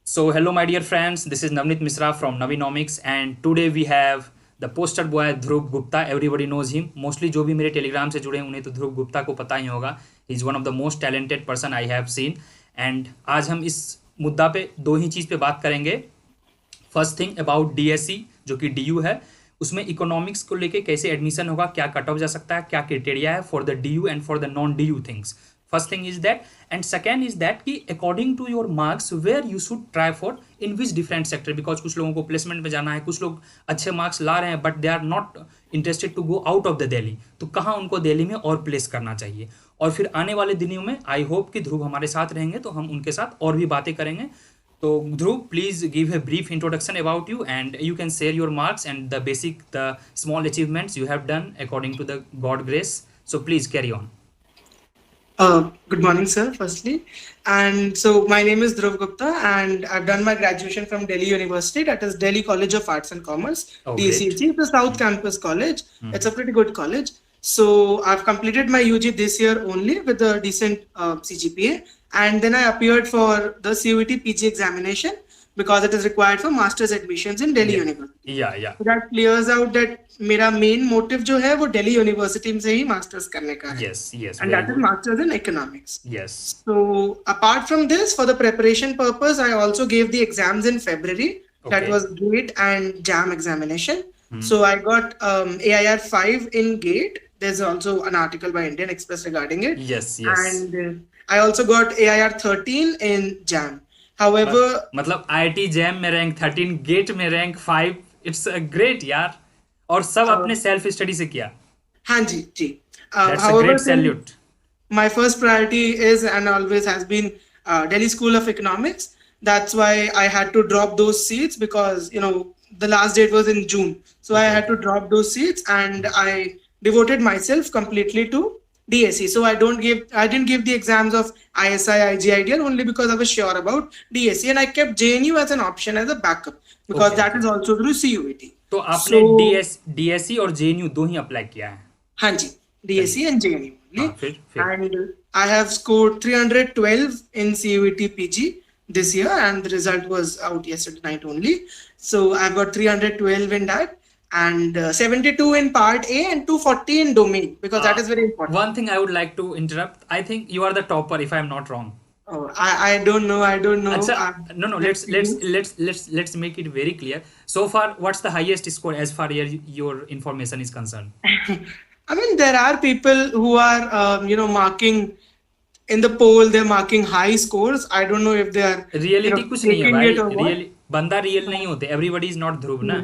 So, hello, my dear friends. This is Navneet Misra from Navinomics, and today we have the poster boy Dhruv Gupta. Everybody knows him. Mostly जो भी मेरे Telegram से जुड़े हैं उन्हें तो ध्रुव गुप्ता को पता ही होगा. He is one of the most talented person I have scene. And आज हम इस मुद्दा पे दो ही चीज़ पे बात करेंगे. फर्स्ट थिंग अबाउट डीएससी जो कि डीयू है, उसमें इकोनॉमिक्स को लेके कैसे एडमिशन होगा, क्या कट ऑफ जा सकता है, क्या क्राइटेरिया है for the DU and for the non DU things. First thing is that. And second is that कि according to your marks where you should try for in which different sector, because कुछ लोगों को placement में जाना है, कुछ लोग अच्छे मार्क्स ला रहे हैं but they are not interested to go out of the Delhi, तो कहाँ उनको दिल्ली में और प्लेस करना चाहिए. और फिर आने वाले दिनों में आई होप कि ध्रुव हमारे साथ रहेंगे तो हम उनके साथ और भी बातें करेंगे. So Dhruv, please give a brief introduction about you, and you can share your marks and the small achievements you have done according to the God grace. So please carry on. Good morning, sir, firstly. And so my name is Dhruv Gupta, and I've done my graduation from Delhi University, that is Delhi College of Arts and Commerce, Oh, DCG, the South Campus College. It's a pretty good college. So I've completed my UG this year only with a decent CGPA, and then I appeared for the CUET PG examination because it is required for master's admissions in Delhi University. Yeah. So that clears out that मेरा main motive जो है वो Delhi University से ही masters करने का है. Yes. And that is masters in economics. Yes. So apart from this, for the preparation purpose, I also gave the exams in February. Okay. That was GATE and JAM examination. So I got AIR 5 in GATE. There's also an article by Indian Express regarding it. Yes. And I also got AIR 13 in JAM. However, मतलब IIT JAM में rank 13, gate में rank 5, it's great यार. और सब अपने self study से किया. हाँ जी. That's a However, great salute. my first priority is and always has been Delhi School of Economics. That's why I had to drop those seats because the last date was in June. So I had to drop those seats and I devoted myself completely to DSE. So I didn't give the exams of ISI, IGIDL only because I was sure about DSE, and I kept JNU as an option as a backup because that is also through CUET. तो आपने DSE और JNU दो ही apply किया है. हाँ जी, DSE and JNU only. फिर. And I have scored 312 in CUET PG this year, and the result was out yesterday night only. So I've got 312 in that, and 72 in part A and 240 in domain, because that is very important. One thing I would like to interrupt. I think you are the topper, if I am not wrong. Oh, I don't know. Achha, no. Let's make it very clear. So far, what's the highest score as far as your information is concerned? I mean, there are people who are marking in the poll. They're marking high scores. I don't know if they are reality कुछ नहीं है भाई. Real बंदा real नहीं होते. Everybody is not Dhruv ना.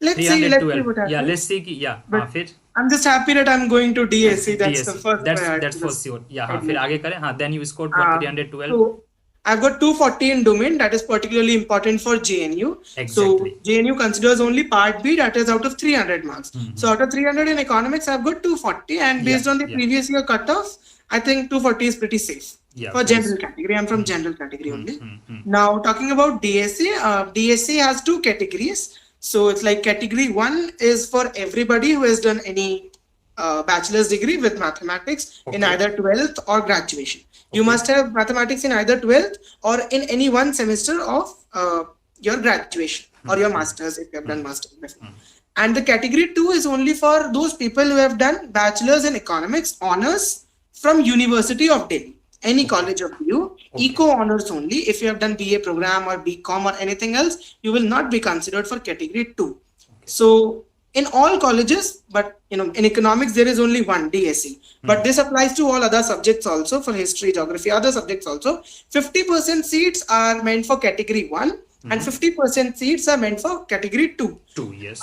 Let's see what happens. Yeah, let's see कि हाँ फिर. I'm just happy that I'm going to DSE. That's the first. That's for sure. Yeah, हाँ फिर आगे करें. हाँ, then you scored 312. So I've got 240 in domain. That is particularly important for JNU. Exactly. So JNU considers only part B, that is out of 300 marks. So out of 300 in economics, I've got 240, and based on the previous year cutoff, I think 240 is pretty safe. For general category. I'm from general category only. Now talking about DSE, DSE has two categories. So it's like category 1 is for everybody who has done any bachelor's degree with mathematics in either 12th or graduation. You must have mathematics in either 12th or in any one semester of your graduation or your master's if you have done master's before. And the category 2 is only for those people who have done bachelor's in economics honors from University of Delhi. Any college of you, eco honors only. If you have done BA program or BCom or anything else, you will not be considered for category 2. So in all colleges, but in economics there is only one DSE. But this applies to all other subjects also, for history, geography, other subjects also. 50% seats are meant for category 1 and 50% seats are meant for category 2. Yes.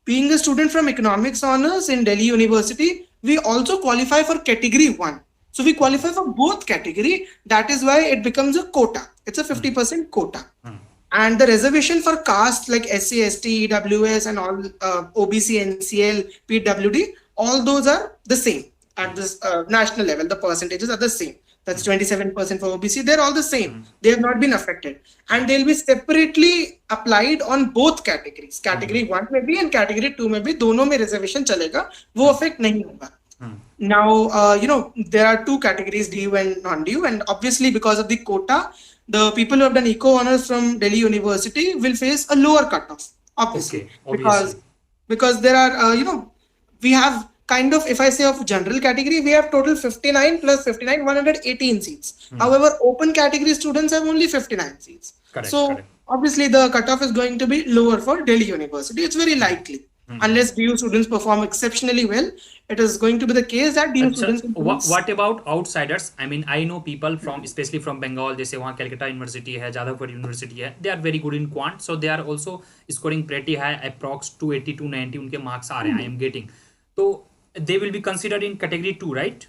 Being a student from economics honors in Delhi University, we also qualify for category 1. So we qualify for both category. That is why it becomes a quota. It's a 50% quota. And the reservation for caste like SC, ST, EWS and all OBC, NCL, PWD, all those are the same at this national level. The percentages are the same. That's 27% for OBC. They're all the same. They have not been affected. And they'll be separately applied on both categories. Category 1 में भी and category 2 में भी दोनों में reservation चलेगा. वो affect नहीं होगा. Now, there are two categories, DU and non-DU, and obviously because of the quota, the people who have done eco honors from Delhi University will face a lower cutoff, obviously, Okay, obviously. because there are we have kind of, if I say of general category, we have total 59 plus 59 118 seats. However, open category students have only 59 seats. Correct, So correct. obviously the cutoff is going to be lower for Delhi University. It's very likely. Unless DU students perform exceptionally well, it is going to be the case that DU students will what about outsiders? I mean, I know people from, especially from Bengal, जैसे वहाँ Calcutta University है, Jadavpur University है, they are very good in quant, so they are also scoring pretty high, approx 280 290 उनके marks आ रहे हैं, I am getting. So they will be considered in category 2, right?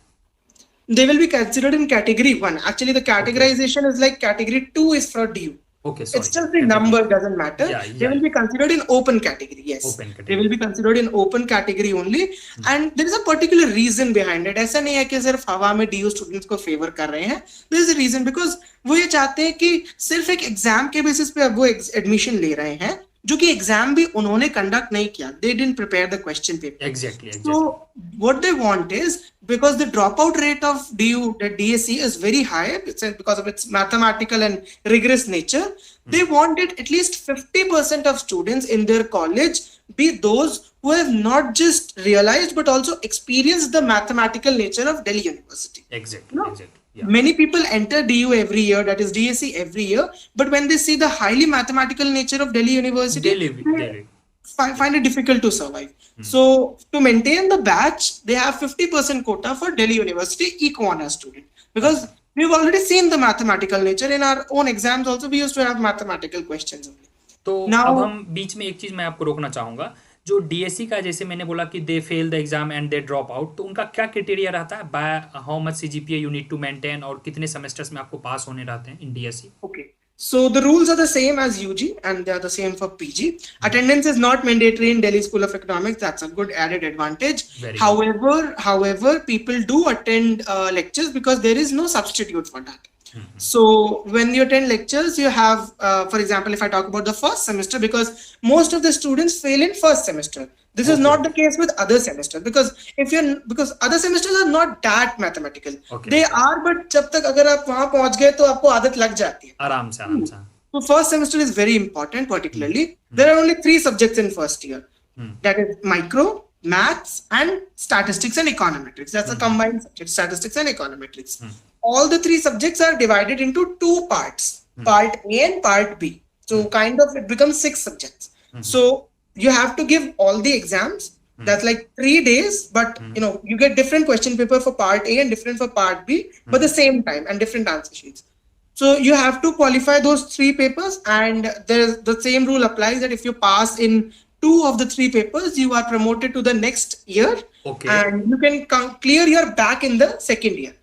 They will be considered in category 1. Actually, the categorization is like category 2 is for DU. Okay, sorry. It's just the number doesn't matter. Yeah, They will be considered in open category. Yes, Open category. they will be considered in open category only. And there is a particular reason behind it. ऐसा नहीं है कि सिर्फ हवा में DU students को favor कर रहे हैं. There is a reason because वो ये चाहते हैं कि सिर्फ एक एग्जाम के बेसिस पे अब वो एडमिशन ले रहे हैं, जो कि एग्जाम भी उन्होंने कंडक्ट नहीं किया. They didn't prepare the question paper. Exactly. So what they want is, because the dropout rate of DU, the DSC is very high because of its mathematical and rigorous nature, they wanted at least 50% of students in their college be those who have not just realized but also experienced the mathematical nature of Delhi University. Exactly. No? Exactly. Yeah. Many people enter DU every year, that is DSC every year, but when they see the highly mathematical nature of Delhi University, They find it difficult to survive. So to maintain the batch, they have 50% quota for Delhi University Eco Honors student, because we've already seen the mathematical nature in our own exams. Also, we used to have mathematical questions only. तो Now- अब हम बीच में एक चीज मैं आपको रोकना चाहूंगा, जो डीएससी का, जैसे मैंने बोला कि they fail the exam and they drop out, तो उनका क्या क्राइटेरिया रहता है? By how much CGPA you need to maintain, और कितने सेमेस्टर्स में आपको पास होने रहते हैं in DSC? Okay. So the rules are the same as UG and they are the same for PG. Attendance is not mandatory in Delhi School of Economics. That's a good added advantage. Very good. However, people do attend lectures because there is no substitute for that. So when you attend lectures, you have, for example, if I talk about the first semester, because most of the students fail in first semester. This is not the case with other semesters, because other semesters are not that mathematical. Okay. They are, but जब तक अगर आप वहाँ पहुँच गए तो आपको आदत लग जाती है. आराम से आराम से. So first semester is very important, particularly. There are only 3 subjects in first year. That is micro, maths, and statistics and econometrics. That's a combined subject, statistics and econometrics. All the 3 subjects are divided into 2 parts, part A and part B. So kind of it becomes 6 subjects. So you have to give all the exams. That's like 3 days, but you get different question paper for part A and different for part B, but the same time and different answer sheets. So you have to qualify those 3 papers, and the same rule applies that if you pass in 2 of the 3 papers, you are promoted to the next year. Okay. And you can clear your back in the second year.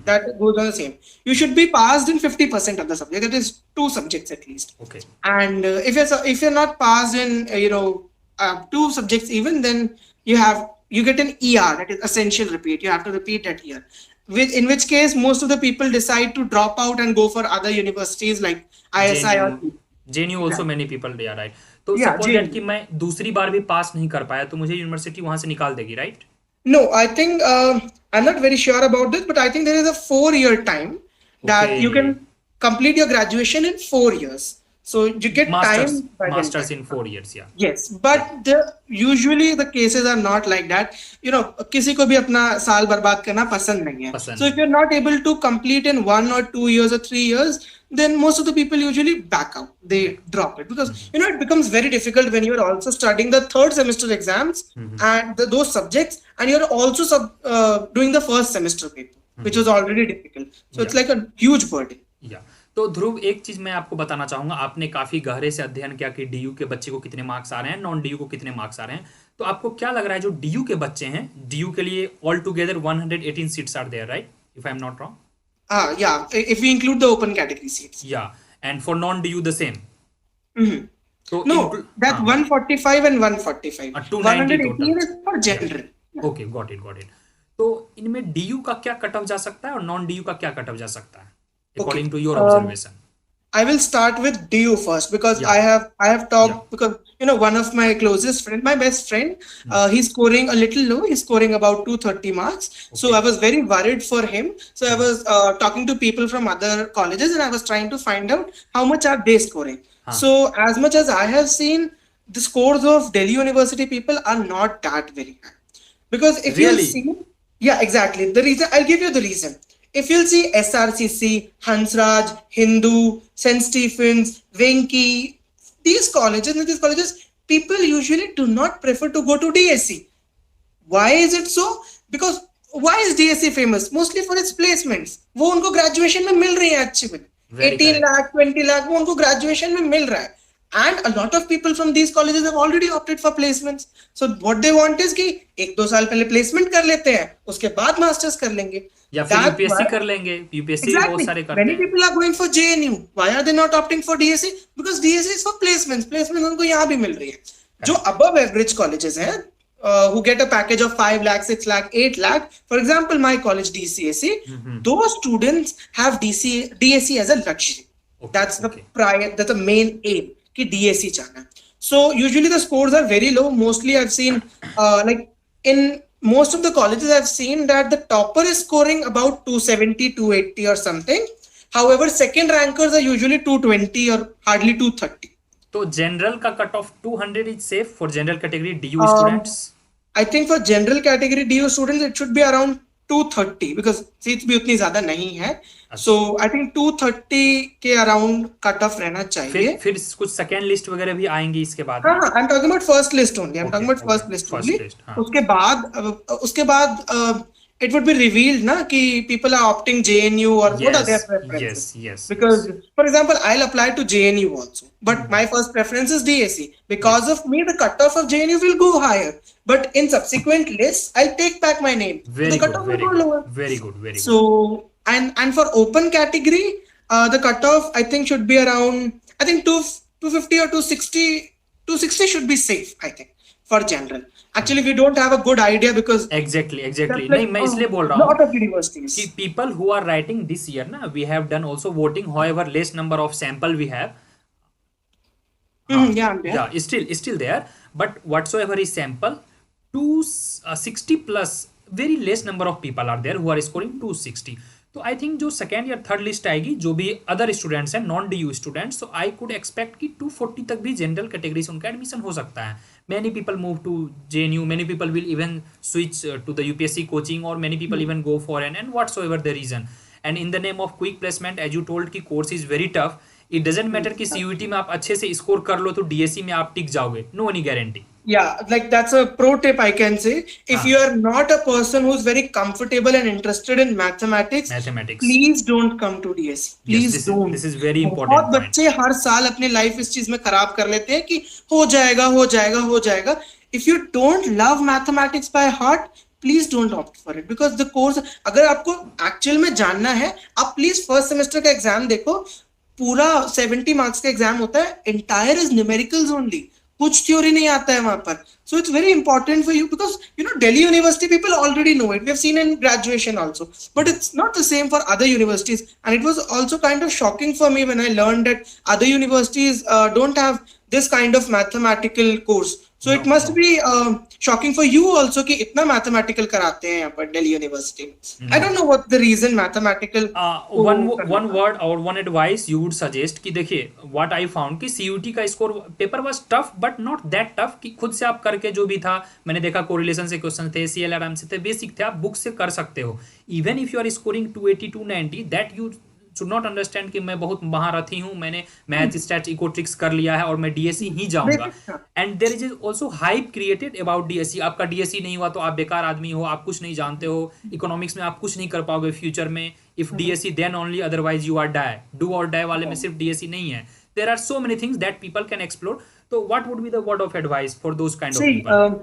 That goes on the same. You should be passed in 50% of the subject. That is 2 subjects at least. Okay. And if you're not passed in 2 subjects even, then you get an ER, that is essential repeat. You have to repeat that year. In which case most of the people decide to drop out and go for other universities like ISI or JNU also many people they are, right? तो suppose that कि मैं दूसरी बार भी पास नहीं कर पाया तो मुझे यूनिवर्सिटी वहां से निकाल देगी, right? No, I think I'm not very sure about this, but I think there is a 4-year time that you can complete your graduation in 4 years. So you get Masters time. in 4 years, yeah. Yes, but usually the cases are not like that. किसी को भी अपना साल बर्बाद करना पसंद नहीं है. So if you're not able to complete in 1 or 2 years or 3 years, then most of the people usually back out. They drop it because it becomes very difficult when you're also studying the 3rd semester exams and those subjects, and you're also doing the first semester paper, which was already difficult. So it's like a huge burden. Yeah. तो ध्रुव, एक चीज मैं आपको बताना चाहूंगा, आपने काफी गहरे से अध्ययन किया कि डीयू के बच्चे को कितने मार्क्स आ रहे हैं, नॉन डीयू को कितने मार्क्स आ रहे हैं. तो आपको क्या लग रहा है जो डीयू के बच्चे हैं, डीयू के लिए all together 118 seats are there, right? If I am not wrong. Yeah, if we include the open category seats. Yeah, and for non-DU the same. So No, that's 145 and 145. 290 118 total. is for general. Okay, got it. तो इनमें DU का क्या cut off जा सकता है और non DU का क्या कट ऑफ जा सकता है, according to your observation? I will start with DU first because Yeah. I have talked Yeah. because one of my closest friend, my best friend, he's scoring a little low. He's scoring about 230 marks. So Okay. I was very worried for him. So I was talking to people from other colleges and I was trying to find out how much are they scoring. Huh. So as much as I have seen, the scores of Delhi University people are not that very high. Because if you'll Really? see, yeah, exactly. The reason, I'll give you the reason. If you'll see SRCC, Hansraj, Hindu, St. Stephen's, Venki, in these colleges, people usually do not prefer to go to DSC. Why is it so? Because why is DSC famous? Mostly for its placements. वो उनको graduation में मिल रही है अच्छी में. Very 18 correct. lakh, 20 lakh वो उनको graduation में मिल रहा है. And a lot of people from these colleges have already opted for placements. So what they want is कि 1-2 साल पहले placement कर लेते हैं, उसके बाद masters कर लेंगे. या फिर That's यूपीएससी why- कर लेंगे, यूपीएससी बहुत Exactly. सारे करते Many हैं. people are going for JNU. Why are they not opting for DSC? Because DSC is for placements. Placements उनको यहाँ भी मिल रही है. जो above average colleges हैं, who get a package of 5 lakh, 6 lakh, 8 lakh. For example, my college DCSE, those students have DSC as a luxury. Okay, That's the okay. that's the main aim कि DSC जाना. So usually the scores are very low. Mostly I've seen like in most of the colleges I've seen that the topper is scoring about 270, 280 or something. However, second rankers are usually 220 or hardly 230. तो general का cut of 200 is safe for general category DU Um, students. I think for general category DU students, it should be around 230 because seats भी उतनी ज्यादा नहीं है. So I think 230 के around cut off रहना चाहिए. फिर कुछ सेकंड लिस्ट वगैरह भी आएंगी इसके बाद. हाँ, I'm talking about first list only. I'm talking about first list only. हाँ. उसके बाद it would be revealed ना कि people are opting JNU or what are their preferences. Yes. Because, for example, I'll apply to JNU also, but my first preference is DSC. Because of me, the cutoff of JNU will go higher. But in subsequent lists, I'll take back my name. Very The good, cutoff very will go good, lower. very good, very good. So, and for open category, the cutoff I think should be around, I think 250 or 260. 260 should be safe, I think, for general. Actually, we don't have a good idea because Exactly. that's like, नहीं, मैं इसलिए बोल रहा lot हूँ of universities. कि people who are writing this year ना, we have done also voting. However, less number of sample we have. Yeah, I'm there. Yeah, still there. But whatsoever is sample, 260 plus, very less number of people are there who are scoring 260. तो I think जो second या third list आएगी जो भी other students हैं non DU students, तो I could expect कि 240 तक भी जनरल कैटेगरी से उनका एडमिशन हो सकता है. Many people move to JNU, many people will even switch to the UPSC coaching, और many people even go for and whatsoever the reason. And in the name of quick placement, as you told कि course is very tough. It doesn't matter कि CUET में आप अच्छे से score कर लो तो DSC में आप टिक जाओगे. No any guarantee. Yeah, like that's a pro tip I can say. If you are not a person who's very comfortable and interested in mathematics, please don't come to DSC. Please don't. This is very important. बहुत बच्चे हर साल अपनी life इस चीज में खराब कर लेते हैं कि हो जाएगा. If you don't love mathematics by heart, please don't opt for it because the course, अगर आपको एक्चुअल में जानना है, आप प्लीज फर्स्ट सेमेस्टर का एग्जाम देखो. पूरा 70 मार्क्स का एग्जाम होता है. Entire is numericals only. कुछ थ्योरी नहीं आता है वहां पर. So it's very important for you because Delhi University people already know it. We have seen in graduation also, but it's not the same for other universities. And it was also kind of shocking for me when I learned that other universities don't have this kind of mathematical course. So it must be shocking for you also कि इतना mathematical कराते हैं यहाँ पर Delhi University. I don't know what the reason mathematical. One word or one advice you would suggest कि देखिए what I found कि CUT का score paper was tough but not that tough कि खुद से आप करके जो भी था, मैंने देखा कोरिलेशन से क्वेश्चन थे, CLRM से थे, बेसिक थे, आप बुक से कर सकते हो. Even if you are scoring 280 290 that you should not understand कि मैं बहुत महारथी हूँ, मैंने मैथ स्टैट्स इकोट्रिक्स कर लिया है और मैं DSC ही जाऊंगा. And there is also hype created about DSC. आपका DSC नहीं हुआ तो आप बेकार आदमी हो, आप कुछ नहीं जानते हो, इकोनॉमिक्स में आप कुछ नहीं कर पाओगे फ्यूचर में. If DSC then only, otherwise you are die. Do or die वाले में सिर्फ DSC नहीं है. There are so many things that people can explore. तो what would be the word of advice for those kind of people?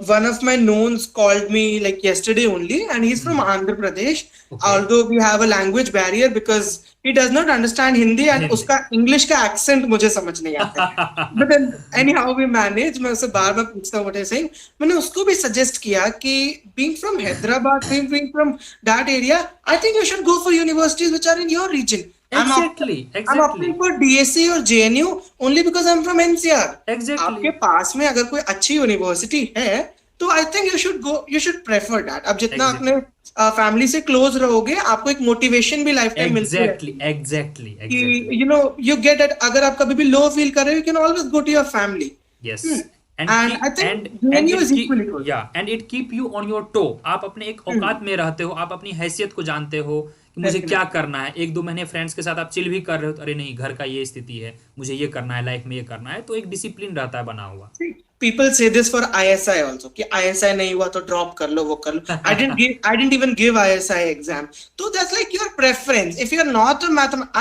One of my knowns called me like yesterday only, and he's from Andhra Pradesh. Although we have a language barrier because he does not understand Hindi and उसका English का accent मुझे समझ नहीं आता है. But then anyhow we manage. मैं उससे बार बार पूछता हूँ what he's saying. मैंने उसको भी suggest किया कि being from Hyderabad, being from that area, I think you should go for universities which are in your region. I'm opting for DSC or JNU only because I'm from NCR. आपके पास में अगर कोई अच्छी university है तो I think you should prefer that. अब जितना अपने फैमिली से क्लोज रहोगे आपको एक मोटिवेशन भी लाइफ टाइम मिलती है. Exactly you know you get it. अगर आप कभी भी लो फील कर रहे हो you can always go to your family. Yes and I think JNU is equally good. and it keep you on your toe. आप अपने एक औकात में रहते हो, आप अपनी हैसियत को जानते हो कि मुझे क्या करना है. 1-2 महीने फ्रेंड्स के साथ आप चिल भी कर रहे हो तो अरे नहीं घर का ये स्थिति है, मुझे ये करना है, लाइफ में ये करना है, तो एक डिसिप्लिन रहता है बना हुआ. People say this for ISI also कि ISI नहीं हुआ तो ड्रॉप कर लो, वो कर लो. I didn't even give ISI exam. So that's like your preference. If you're not a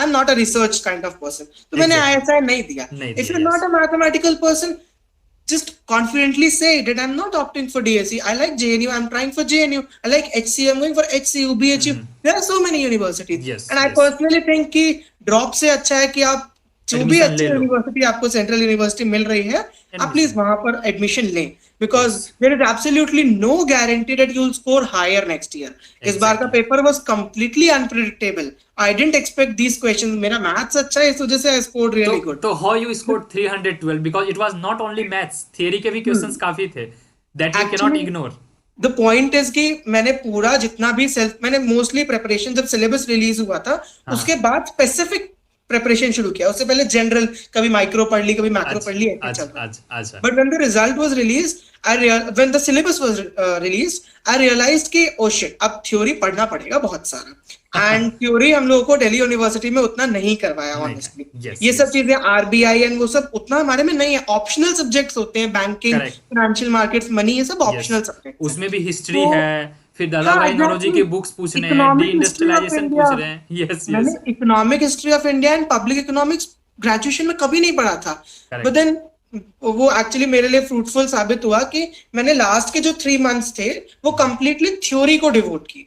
I'm not a research kind of person. तो मैंने ISI नहीं दिया. If you're not a mathematical person, just confidently say that I'm not opting for DSE. I like JNU. I'm trying for JNU. I like HC. I'm going for HCU, BHU. There are so many universities. And I personally think कि drop से अच्छा है कि आप जो भी अच्छी university आपको सेंट्रल यूनिवर्सिटी मिल रही है आप प्लीज वहां पर एडमिशन लें. Because there is absolutely no guarantee that you will score higher next year. इस बार का paper was completely unpredictable. I didn't expect these questions. मेरा मैथ्स अच्छा है इस वजह से आई स्कोर्ड रियली गुड. तो how you scored 312 because it was not only maths, theory के भी क्वेश्चंस काफी थे that you can not ignore. The point is कि मैंने पूरा जितना भी मैंने मोस्टली प्रिपरेशन जब सिलेबस रिलीज हुआ था उसके बाद स्पेसिफिक प्रिपरेशन शुरू किया. उससे पहले जनरल कभी माइक्रो पढ़ ली, कभी मैक्रो पढ़ ली. But when the result was released, when the syllabus was released, I realized कि oh shit, अब थ्योरी पढ़ना पड़ेगा बहुत सारा. एंड थ्योरी हम लोगों को दिल्ली यूनिवर्सिटी में उतना नहीं करवाया ऑनेस्टली. ये सब चीजें RBI एंड वो सब उतना हमारे में नहीं है. ऑप्शनल सब्जेक्ट्स होते हैं, बैंकिंग, फाइनेंशियल मार्केट्स, मनी, ये सब ऑप्शनल सब्जेक्ट्स. उसमें भी हिस्ट्री है, फिर दादाभाई नौरोजी की बुक्स पूछने हैं, डी-इंडस्ट्रियलाइजेशन पूछ रहे हैं. यस मैंने economic history of India and public economics graduation में कभी नहीं पढ़ा था. बट देन वो एक्चुअली मेरे लिए फ्रूटफुल साबित हुआ कि मैंने लास्ट के जो 3 months थे वो कंप्लीटली थ्योरी को डिवोट की,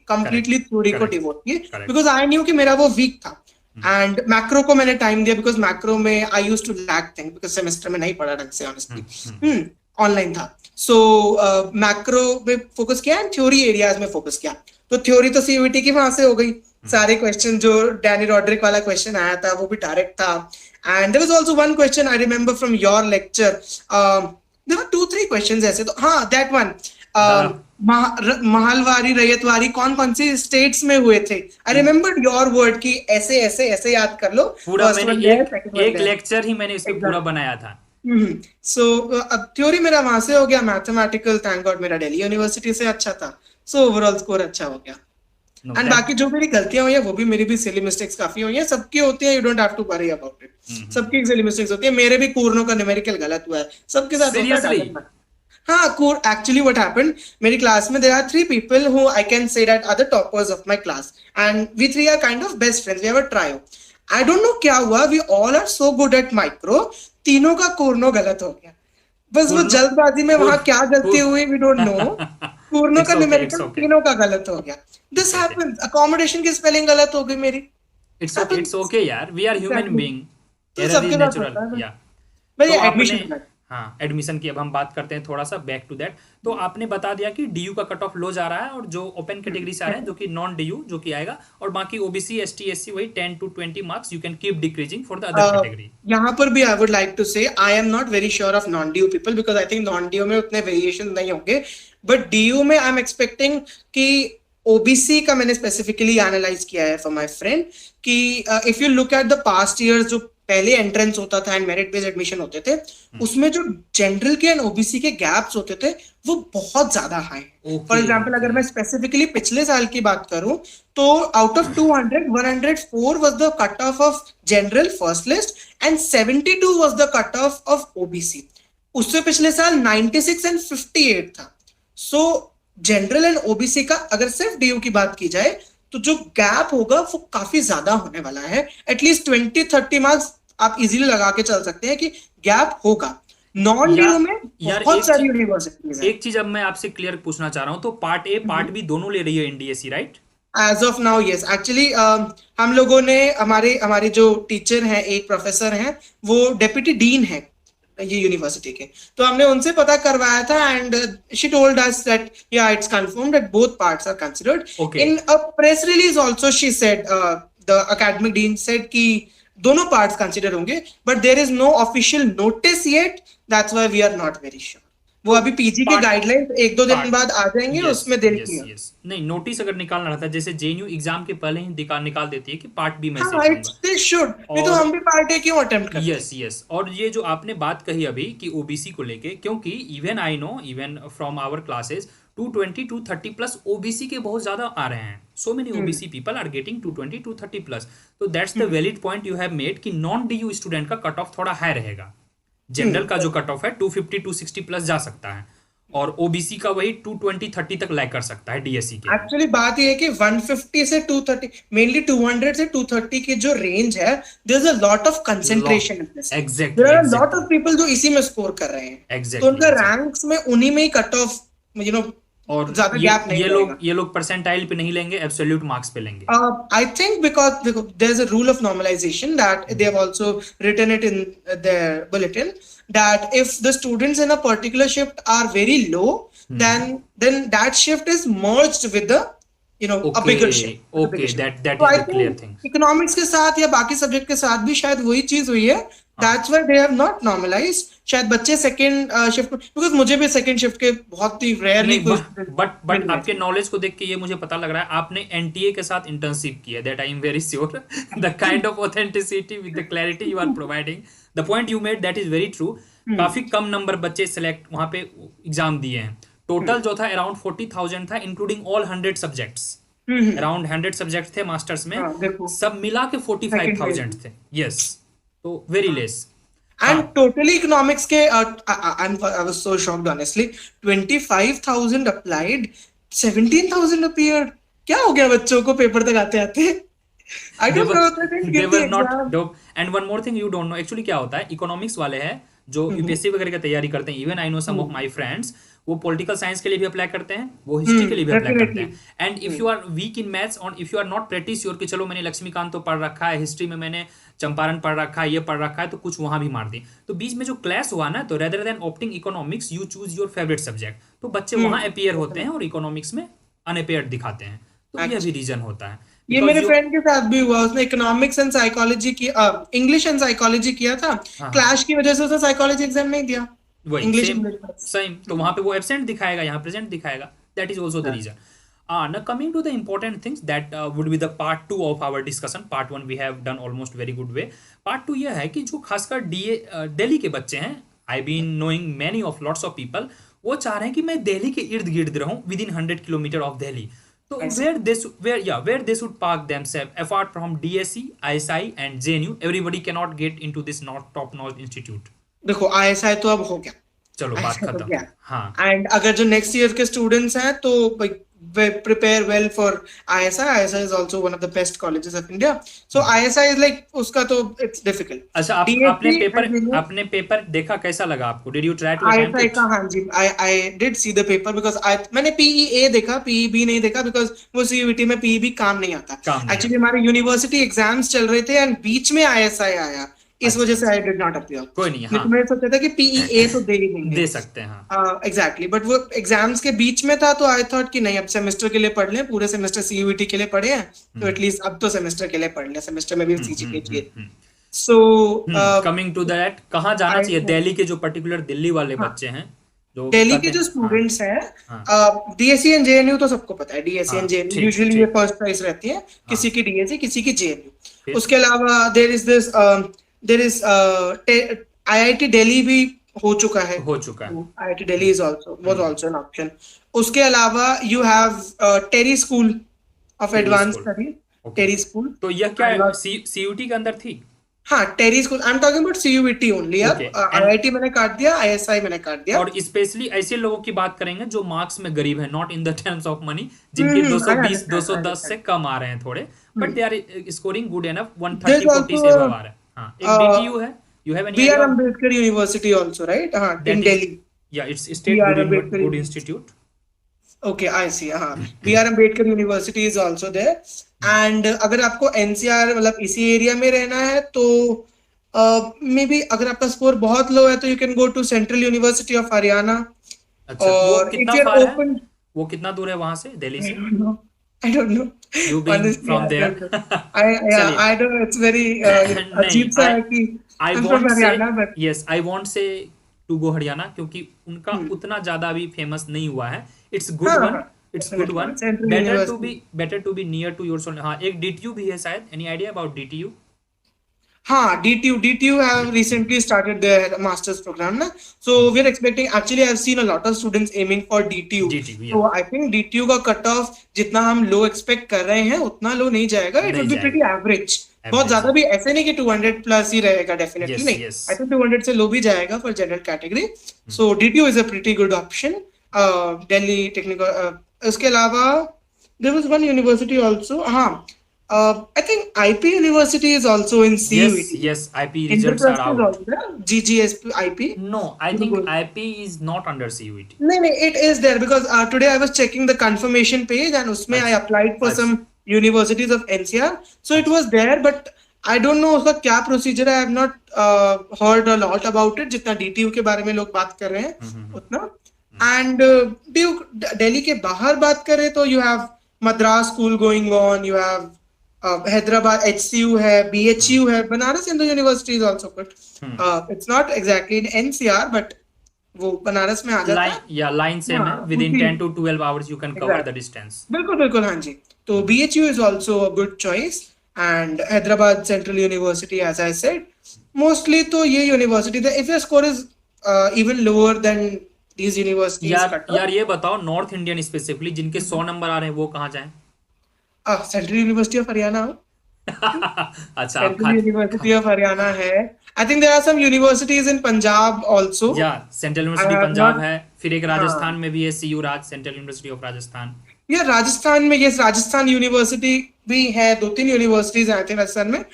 बिकॉज आई न्यू कि मेरा वो वीक था. एंड मैक्रो को मैंने टाइम दिया बिकॉज मैक्रो में I used to lack thing because semester में नहीं पढ़ा ढंग से ऑनेस्टली, ऑनलाइन था. सो मैक्रो में फोकस किया एंड थ्योरी एरियाज में फोकस किया. तो थ्योरी तो CUET की वहां से हो गई. सारे क्वेश्चन जो डैनी रॉड्रिक वाला क्वेश्चन आया था वो भी डायरेक्ट था. And there was also one question I remember from your lecture. There were 2-3 questions ऐसे. तो हाँ, that one. महलवारी, रैयतवारी कौन सी स्टेट्स में हुए थे. I remembered your word कि ऐसे ऐसे ऐसे याद कर लो. पूरा मैंने एक लेक्चर ही मैंने इसको पूरा बनाया था. So अब थ्योरी मेरा वहां से हो गया. मैथमेटिकल थैंक गॉड मेरा दिल्ली यूनिवर्सिटी से अच्छा था. So ओवरऑल स्कोर अच्छा हो गया. एंड बाकी जो मेरी गलतियां हुई है वो भी मेरी भी सिली मिस्टेक्स काफी हुई हैं. सबकी होती है, you don't have to worry about it. सबकी सिली मिस्टेक्स होती है. मेरे भी पूर्णों का न्यूमेरिकल गलत हुआ है, सबके साथ होता है. हाँ, एक्चुअली व्हाट हैपेंड, मेरी क्लास में there are 3 people who I can say that are the toppers of my class and we 3 are kind of best friends. We have a trio. I don't know क्या हुआ, we all are so good at micro. तीनों का cornu गलत हो गया. बस वो जल्दबाजी में वहां क्या गलती हुई वी डोंट नो. पूर्णों का न्यूमेरिकल तीनों का गलत हो गया. This happens. अकोमोडेशन की स्पेलिंग गलत हो गई मेरी. इट्स ओके यार, we are human being. Error is natural. या भाई एडमिशन, हाँ एडमिशन की अब हम बात करते हैं थोड़ा सा बैक टू दैट. तो आपने बता दिया कि DU का कट ऑफ लो जा रहा है और जो ओपन कैटेगरी से आ रहे हैं जो कि नॉन DU जो कि आएगा, और बाकी OBC ST SC वही 10 to 20 marks you can keep decreasing for the other category. यहाँ पर भी आई वुड लाइक टू से आई am not very sure of non DU people because I think non DU में उतने वेरिएशन नहीं होंगे. बट DU में आई एम एक्सपेक्टिंग कि OBC का मैंने स्पेसिफिकली एनालाइज किया है फॉर माय फ्रेंड कि if you look at the past years जो पहले एंट्रेंस होता था एंड मेरिट बेस्ड एडमिशन होते थे उसमें जो जनरल के एंड OBC के गैप्स होते थे वो बहुत ज्यादा हाई. फॉर एग्जांपल अगर मैं स्पेसिफिकली पिछले साल की बात करूं तो out of 200 104 was the cut off general first list and 72 was the cut off OBC. उससे पिछले साल 96 एंड 58 था. सो जनरल एंड OBC का अगर सिर्फ DU की बात की जाए तो जो गैप होगा वो काफी ज्यादा होने वाला है. एटलीस्ट 20-30 मार्क्स आप इजीली लगा के चल सकते हैं कि गैप होगा. नॉन DU में बहुत सारी यूनिवर्सिटीज हैं. एक चीज अब मैं आपसे क्लियर पूछना चाह रहा हूं, तो पार्ट A पार्ट B दोनों ले रही है NDSC right? As of now yes. Actually हम लोगों ने हमारे जो टीचर हैं, एक प्रोफेसर हैं, वो डेप्यूटी डीन है ये यूनिवर्सिटी के, तो हमने उनसे पता करवाया था and she told us that yeah it's confirmed that both parts are considered. In a press release also she said the academic dean said कि दोनों पार्ट्स कंसिडर होंगे, but there is no official notice yet, that's why we are not very sure. वो अभी PG के guidelines 1-2 दिन बाद आ जाएंगे, उसमें देखेंगे। नहीं, नोटिस अगर निकालना रहता है, जैसे जेएनयू एग्जाम के पहले ही निकाल देती है कि पार्ट बी में से हाँ, दे शुड, नहीं तो हम भी पार्ट ए क्यों अटेम्प्ट करते हैं? यस। और ये जो आपने बात कही अभी कि ओबीसी को लेके, क्योंकि even I know, even from our classes 220 230 plus OBC के बहुत ज्यादा आ रहे हैं। So many OBC people are getting 220 230 plus. तो that's the valid point you have made कि नॉन डीयू स्टूडेंट का कट ऑफ थोड़ा हाई रहेगा। जनरल का जो कट ऑफ है 250 260 प्लस जा सकता है, और ओबीसी का वही 220 30 तक लैग कर सकता है डीएससी के। एक्चुअली बात ये है कि 150 से 230, मेनली 200 से 230 के जो रेंज है, there is a lot of concentration in this. Exactly, there are lot of people जो इसी में स्कोर कर रहे हैं। तो उनका रैंक्स में उन्हीं में ही कट ऑफ, यू नो, और ज्यादा गैप नहीं ये लोग परसेंटाइल पे नहीं लेंगे, एब्सोल्यूट मार्क्स पे लेंगे। I think because there's a rule of normalization that they have also written it in their bulletin, that if the students in a particular shift are very low, then that shift is merged with the, you know, a bigger shift. Okay, that So is I the clear think thing. economics के साथ या बाकी subject के साथ भी शायद वही चीज हुई है। That's why they have not normalized. शायद बच्चे सेकंड शिफ्ट, बिकॉज मुझे भी सेकंड शिफ्ट के बहुत ही रेयरली बट आपके नॉलेज को देख के ये मुझे पता लग रहा है आपने एनटीए के साथ इंटर्नशिप किया, that I am very sure. The kind of authenticity with the clarity you are providing, the point you made that is very true. काफी कम नंबर बच्चे सिलेक्ट वहां पे एग्जाम दिए हैं। टोटल जो था अराउंड 40,000 था, including all 100 subjects. Around 100 subject थे मास्टर्स में, सब मिला के 45,000 थे। यस, तो very less. And totally economics के I was so shocked honestly, 25,000 applied, 17,000 appeared. क्या हो गया बच्चों को पेपर तक आते आते? I don't know, they didn't get the exam. And one more thing you don't know, actually क्या होता है, इकोनॉमिक्स वाले हैं जो यूपीएससी वगैरह की तैयारी करते हैं, even I know some of my friends, वो पॉलिटिकल साइंस के लिए भी अप्लाई करते हैं, वो हिस्ट्री के लिए भी अप्लाई करते हैं। And if you are weak in maths और if you are not pretty sure कि चलो मैंने लक्ष्मीकांत तो पढ़ रखा है, हिस्ट्री में मैंने चंपारण पढ़ रखा है, ये पढ़ रखा है, तो कुछ वहां भी मार दी। तो बीच में जो क्लैश हुआ ना, तो rather than opting economics you choose your favourite subject, तो बच्चे वहां अपीयर होते हैं और इकोनॉमिक्स में अनअपेयर्ड दिखाते हैं। तो ये भी रीजन होता है। ये मेरे फ्रेंड के साथ भी हुआ, उसने इकोनॉमिक्स एंड साइकोलॉजी की, इंग्लिश एंड साइकोलॉजी किया था, क्लैश की वजह से उसने साइकोलॉजी एग्जाम नहीं दिया। इंग्लिश सेम, तो वहां पे वो एब्सेंट दिखाएगा, यहाँ प्रेजेंट दिखाएगा। That is also the reason. Now coming to the important things that would be the part 2 of our discussion. Part 1 we have done almost very good way. Part 2 ये है कि जो खासकर दिल्ली के बच्चे हैं, I've been knowing many of lots of people, वो चाह रहे हैं कि मैं दिल्ली के इर्द गिर्द रहूं, within 100 kilometer of Delhi. So where they should park themselves apart from DSE, ISI and JNU. Everybody cannot get into this top notch institute. देखो ISI तो अब हो गया, चलो बात खत्म। हाँ, एंड अगर जो नेक्स्ट ईयर के स्टूडेंट्स हैं तो prepare well for ISI. ISI is also one of the best colleges of India. So ISI is like उसका तो it's difficult. अच्छा, आपने पेपर देखा, कैसा लगा आपको? Did you try to ISI का? हाँ जी, I did see the paper because मैंने PEA देखा, PEB नहीं देखा because वो CUET में PEB काम नहीं आता। Actually हमारे यूनिवर्सिटी एग्जाम्स चल रहे थे एंड बीच में ISI आया, इस वजह से आई डिड नॉट अपीयर। कोई नहीं, हाँ, मैं सोचा था कि PEA तो दे ही देंगे, दे सकते हैं। हाँ, एग्जैक्टली, बट वो एग्जाम्स के बीच में था, तो आई थॉट कि नहीं, अब सेमेस्टर के लिए पढ़ लें, पूरे सेमेस्टर CUET के लिए पढ़े हैं, तो एटलीस्ट अब तो सेमेस्टर के लिए पढ़ लें, सेमेस्टर में भी CGPA चाहिए। सो कमिंग टू दैट, कहाँ जाना चाहिए दिल्ली के जो पर्टिकुलर दिल्ली वाले बच्चे हैं, दिल्ली के जो स्टूडेंट्स हैं, DSE एंड JNU तो सबको पता है, DSE एंड JNU यूजुअली ये फर्स्ट चॉइस रहती है, किसी की DSE किसी की JNU। उसके अलावा there is IIT Delhi भी हो चुका है। IIT Delhi is also was also an option. उसके अलावा you have Terry School of Advanced Studies, Terry School। तो यह क्या है, CUT के अंदर थी? हाँ, TERI school, I am talking about CUET only. अब IIT मैंने काट दिया, ISI मैंने काट दिया। और स्पेशली ऐसे लोगों की बात करेंगे जो मार्क्स में गरीब है, not in the terms of money, जिनके 220 210 से कम आ रहे हैं थोड़े, but they are scoring good enough, 130 40 से अबव आ रहे हैं। हाँ, एक DTU है, you have any BR Ambedkar University also, right? हाँ, in Delhi. Yeah, it's state good institute. Okay, I see. हाँ, BR Ambedkar University is also there. And अगर आपको NCR मतलब इसी एरिया में रहना है तो मे बी अगर आपका स्कोर बहुत लो है तो you can go to Central University of Haryana. अच्छा, और वो कितना दूर है वहां से, दिल्ली से? I don't know. You being Honestly, from I there. don't know. चलिए, I don't know. It's very नहीं, अजीब सा है कि I I'm from won't say, Haryana, but yes, I won't say to go Haryana, क्योंकि उनका hmm. उतना ज्यादा अभी फेमस नहीं हुआ है. It's good हाँ one, हाँ it's good definitely one. Central Better to University. be, better to be near to your soul. हाँ, एक DTU भी है शायद. Any idea about DTU? हाँ, DTU have recently started their master's program ना, so we're expecting, actually I've seen a lot of students aiming for DTU. DTU, So yeah. I think DTU का cut of जितना हम लो expect कर रहे हैं उतना लो नहीं जाएगा. It नहीं would be pretty जाएगा. average. बहुत Average, ज्यादा भी ऐसे नहीं कि 200 प्लस ही रहेगा, डेफिनेटली yes, नहीं. yes. I think 200 से लो भी जाएगा for general category. So DTU is a pretty good option. Delhi Technical. उसके अलावा there was one university also. हाँ, I think IP University is also in CUET. Yes, yes, IP results are Indraprastha is out. also there. GGSP IP. No, I think IP is not under CUET. No, it is there because today I was checking the confirmation page and उसमें I applied for some universities of NCR. So it was there, but I don't know उसका क्या procedure है. I have not heard a lot about it. जितना DTU के बारे में लोग बात कर रहे हैं उतना. And Delhi के बाहर बात करें तो you have Madras school going on. You have Hyderabad HCU है, BHU है, Banaras Hindu University is also good. It's not exactly in NCR, but वो बनारस में आ जाता है. Yeah, line same है. Within 10 to 12 hours you can cover the distance. बिल्कुल बिल्कुल हाँ जी. तो BHU is also a good choice and Hyderabad Central University, as I said. Mostly तो ये university the if your score is even lower than these universities. यार ये बताओ north Indian specifically जिनके 100 नंबर आ रहे हैं वो कहाँ जाएं? Central university of Haryana. अच्छा, Central University of Haryana है. I think there are some universities in Punjab also. Yeah, Central University Punjab है. फिर एक राजस्थान में भी है, CU Raj, Central University of Rajasthan. Yeah, Rajasthan में yes, राजस्थान यूनिवर्सिटी भी है. 2-3 यूनिवर्सिटीज हैं राजस्थान में.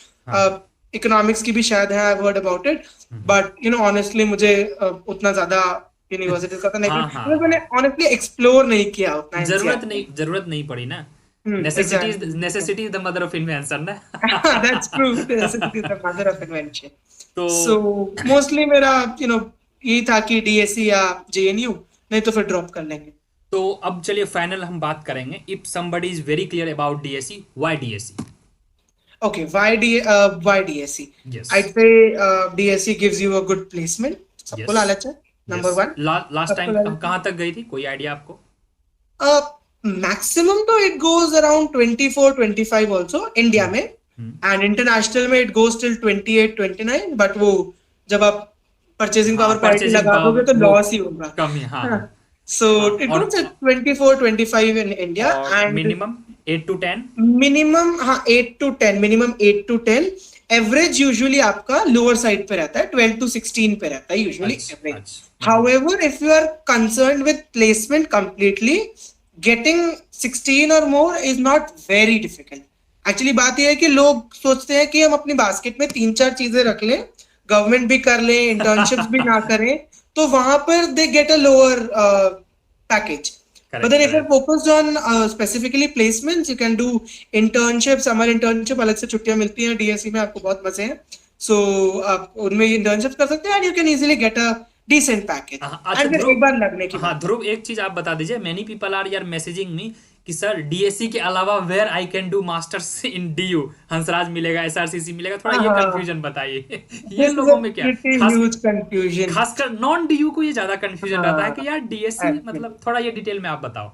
इकोनॉमिक्स की भी शायद है. I've heard about it. But you know honestly मुझे उतना ज्यादा यूनिवर्सिटीज का तो नहीं, मैंने honestly explore नहीं किया उतना. जरूरत नहीं पड़ी ना. Necessity is the mother of invention ना. That's true. Necessity is the mother of invention. So mostly मेरा यही था कि DSC या JNU, नहीं तो फिर ड्रॉप कर लेंगे. तो अब चलिए फाइनल हम बात करेंगे. If somebody is very clear about DSC, why DSC? Okay, why DSC? Yes. I'd say DSC gives you a good placement. सबको लालच है. Number one. Last time कहाँ तक गई थी? कोई आइडिया आपको? Maximum तो it goes around 24-25 also India में, and international में it goes till 28-29. but वो जब आप purchasing power parity लगा दोगे तो loss ही होगा. कम ही. हाँ. So it goes at 24-25 in India and minimum 8 to 10. Minimum हाँ 8 to 10. Minimum 8 to 10. Average usually आपका lower side पे रहता है. 12 to 16 पे रहता है usually average. However, if you are concerned with placement completely, getting 16 or more is not very difficult. Actually बात यह है कि लोग सोचते हैं कि हम अपनी बास्केट में 3-4 चीजें रख लें, गवर्नमेंट भी कर लें, इंटर्नशिप्स भी ना करें, तो वहां पर they get a lower package. But then if you're focused on specifically placements, you can do internships. summer internship अलग से छुट्टियां मिलती हैं DSC में, आपको बहुत मजे हैं. So आप उनमें internships कर सकते हैं and you can easily get a decent package. अच्छा, एक बार लगने की. हाँ ध्रुव, एक चीज आप बता दीजिए. many people are यार messaging me कि सर DSC के अलावा where I can do masters in DU, Hansraj मिलेगा, SRCC मिलेगा, थोड़ा ये कंफ्यूजन बताइए. ये लोगों में क्या खासकर नॉन DU को ये ज्यादा कंफ्यूजन रहता है कि यार DSC मतलब थोड़ा ये डिटेल में आप बताओ.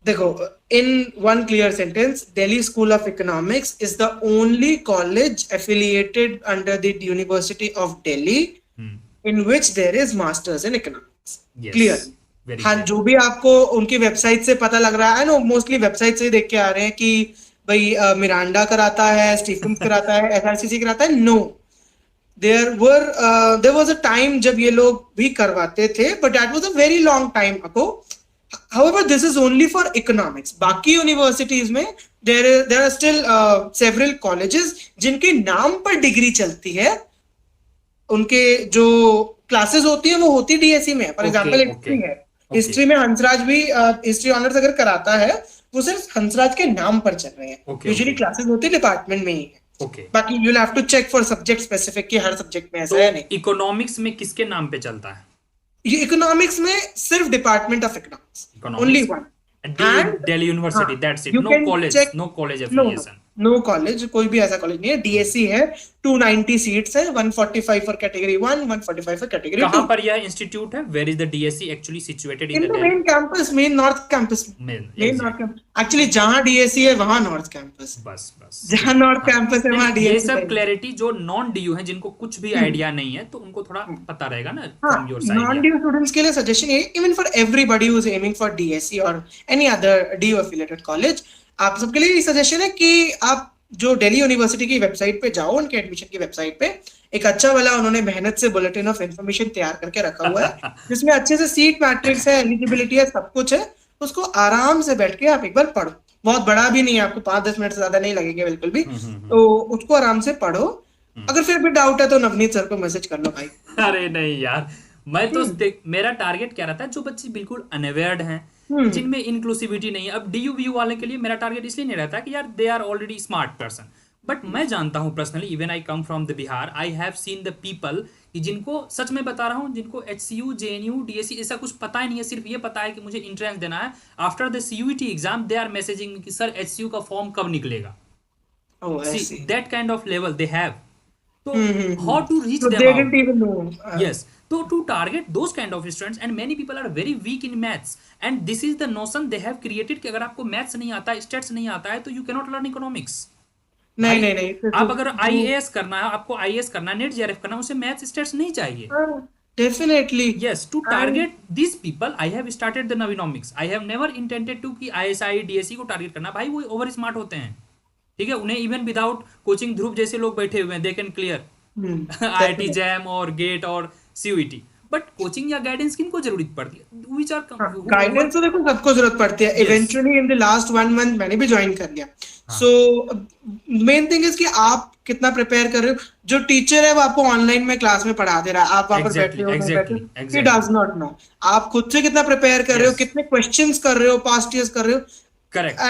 देखो, in one clear sentence, Delhi School of Economics is the only college affiliated under the University of Delhi in which there is masters in economics. Yes, clear. हाँ, जो भी आपको उनकी वेबसाइट से पता लग रहा है ना, मोस्टली वेबसाइट से देख के आ रहे हैं कि भाई मिरांडा कराता है, स्टीफेंस कराता है, SRCC कराता है. No, there was a time जब ये लोग भी करवाते थे, but that was a very long time ago. However, this is only for economics. बाकी यूनिवर्सिटीज में there are still several colleges जिनके नाम पर डिग्री चलती है. उनके जो क्लासेस होती है वो होती DSC में. फॉर एग्जांपल हिस्ट्री है, हिस्ट्री में हंसराज भी हिस्ट्री ऑनर्स अगर कराता है वो सिर्फ हंसराज के नाम पर चल रहे हैं. यूजुअली क्लासेस होती है डिपार्टमेंट में ही है. बाकी you will have to check for subject specific कि हर सब्जेक्ट में ऐसा है नहीं. इकोनॉमिक्स में किसके नाम पे चलता है? ये इकोनॉमिक्स में सिर्फ department of economics, only one. And Delhi University, हाँ, that's it. you No can college, check. no college No, affiliation. No college, कोई भी ऐसा कॉलेज नहीं है. डीएससी है, 290 सीट्स है, 145 फॉर कैटेगरी 1, 145 फॉर कैटेगरी 2. कहाँ पर यह इंस्टीट्यूट है? Where is the DSC actually situated in in the the Delhi? Main campus, main north campus, Main, main exactly. North campus. Actually जहाँ डीएससी है वहाँ नॉर्थ कैंपस, बस बस जहाँ नॉर्थ हाँ. कैंपस है नहीं, वहाँ ये डीएससी सब है. क्लैरिटी जो नॉन डीयू है, जिनको कुछ भी आइडिया नहीं है, तो उनको थोड़ा पता रहेगा ना हाँ, from your side. Non DU students के लिए सजेशन है, even for everybody who is aiming for DSC और any other DU affiliated college, आप सबके लिए सजेशन है कि आप जो दिल्ली यूनिवर्सिटी की वेबसाइट पे जाओ, उनके एडमिशन की वेबसाइट पे एक अच्छा वाला उन्होंने मेहनत से बुलेटिन ऑफ इंफॉर्मेशन तैयार करके रखा हुआ है, जिसमें अच्छे से सीट मैट्रिक्स है, एलिजिबिलिटी है, सब कुछ है. उसको आराम से बैठ के आप एक बार पढ़ो. बहुत बड़ा भी नहीं है, आपको 5-10 मिनट से ज्यादा नहीं लगेगा बिल्कुल भी. तो उसको आराम से पढ़ो. अगर फिर भी डाउट है तो नवनीत सर को मैसेज कर लो भाई. अरे नहीं यार, मैं तो देख, मेरा टारगेट क्या रहता है, जो बच्चे बिल्कुल अनअवेयर्ड हैं, जिनमें इंक्लूसिविटी नहीं है. अब डीयू वाले के लिए मेरा टारगेट इसलिए नहीं रहता कि यार they are already smart person, but मैं जानता हूं personally, even I come from the Bihar, I have seen the people कि जिनको, सच में बता रहा हूं, जिनको एचसीयू, जेएनयू, डीएससी ऐसा कुछ पता ही नहीं है. सिर्फ ये पता है कि मुझे एंट्रेंस देना है. After the CUET exam they are messaging कि सर एचसीयू का फॉर्म कब निकलेगा. Oh, I See, see. that kind of level they have. So how to reach So them they out? didn't even know. Yes. So to target those kind of students, and many people are very weak in maths, and this is the notion they have created कि अगर आपको maths नहीं आता है, stats नहीं आता है, तो you cannot learn economics. नहीं नहीं नहीं. आप अगर IAS करना है, आपको IAS करना है, नेट जेआरएफ करना है, उसे maths stats नहीं चाहिए. Definitely. Yes, to target these people, I have started the Navinomics. I have never intended to कि ISI, DSE को target करना. भाई वो ओवर स्मार्ट होते हैं, ठीक है, उन्हें इवन विदाउट कोचिंग ध्रुव जैसे लोग बैठे हुए हैं, they can clear IIT jam और गेट और सीयूईटी. बट कोचिंग या गाइडेंस किनको जरूरत पड़ती है? व्हिच आर गाइडेंस तो देखो सबको जरूरत पड़ती है. Eventually in the last 1 month मैंने भी ज्वाइन कर लिया. सो मेन थिंग इज कि आप कितना प्रिपेयर कर रहे हो. जो टीचर है वो आपको ऑनलाइन में क्लास में पढ़ा दे रहा है, आप वहां पर बैठे हो नहीं बैठे, ही डज नॉट नो. आप खुद से कितना प्रिपेयर कर रहे हो, कितने क्वेश्चंस कर रहे हो, पास्ट ईयर्स कर रहे हो. करेक्ट.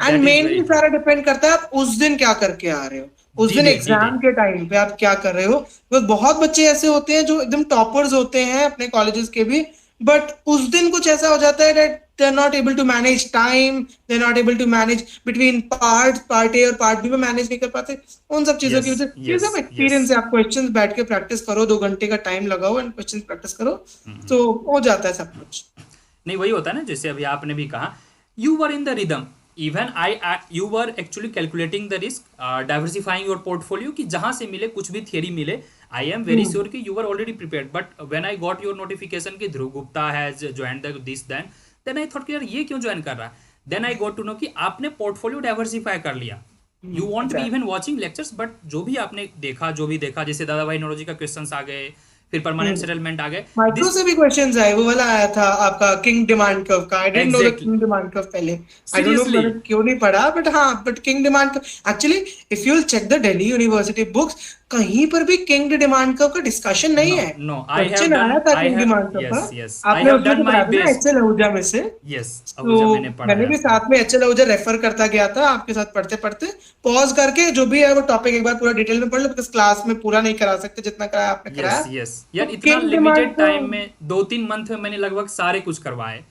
एंड मेनली सारा डिपेंड करता है आप उस दिन क्या करके आ रहे हो, उस दिन एग्जाम के टाइम पे आप क्या कर रहे हो. तो बहुत बच्चे ऐसे होते हैं जो एकदम टॉपर्स होते हैं अपने कॉलेजेस के भी, बट उस दिन कुछ ऐसा हो जाता है that they are not able to manage time, they are not able to manage between part A और पार्ट बी में मैनेज नहीं कर पाते. उन सब चीजों की वजह से ये सब एक्सपीरियंस है. आप क्वेश्चंस बैठ के प्रैक्टिस करो, 2 घंटे का टाइम लगाओ एंड क्वेश्चंस प्रैक्टिस करो, तो हो जाता है सब कुछ. नहीं, वही होता है ना, जैसे अभी आपने भी कहा, you were in the rhythm. Even you were actually calculating the risk, diversifying your portfolio, कि जहां से मिले कुछ भी theory मिले. I am very sure कि you were already prepared. But when I got your notification कि ध्रुव Gupta has joined this, then I thought कि यार ये क्यों ज्वाइन कर रहा है. Then I got to know कि आपने पोर्टफोलियो डाइवर्सिफाई कर लिया. You won't be even watching lectures, but जो भी आपने देखा, जैसे दादा भाई नौरोजी का क्वेश्चंस आ गए, फिर परमानेंट सेटलमेंट आ गए. माइक्रो से भी क्वेश्चंस आए, वो वाला आया था आपका किंग डिमांड कर्व का. I didn't know the kinked demand curve पहले. आई डोंट नो मैंने क्यों नहीं पढ़ा, बट हाँ, but king demand curve actually if you will check the Delhi university books, कहीं पर भी किंग डिमांड कर्व का डिस्कशन नहीं है. नो, आई हैव डन, आया था किंग डिमांड कर्व का. yes, आपने उसमें पढ़ा था ना एचएल आहूजा में से. यस, आहूजा मैंने पढ़ा. मैंने भी साथ में एचएल आहूजा रेफर करता गया था आपके साथ, पढ़ते पढ़ते पॉज करके जो भी है वो टॉपिक एक बार पूरा डिटेल में पढ़ लो, बिकॉज़ क्लास में पूरा नहीं करा सकते जितना कराया आपने कराया. यस यार, इतना लिमिटेड टाइम में 2-3 मंथ में मैंने लगभग सारे कुछ करवाए.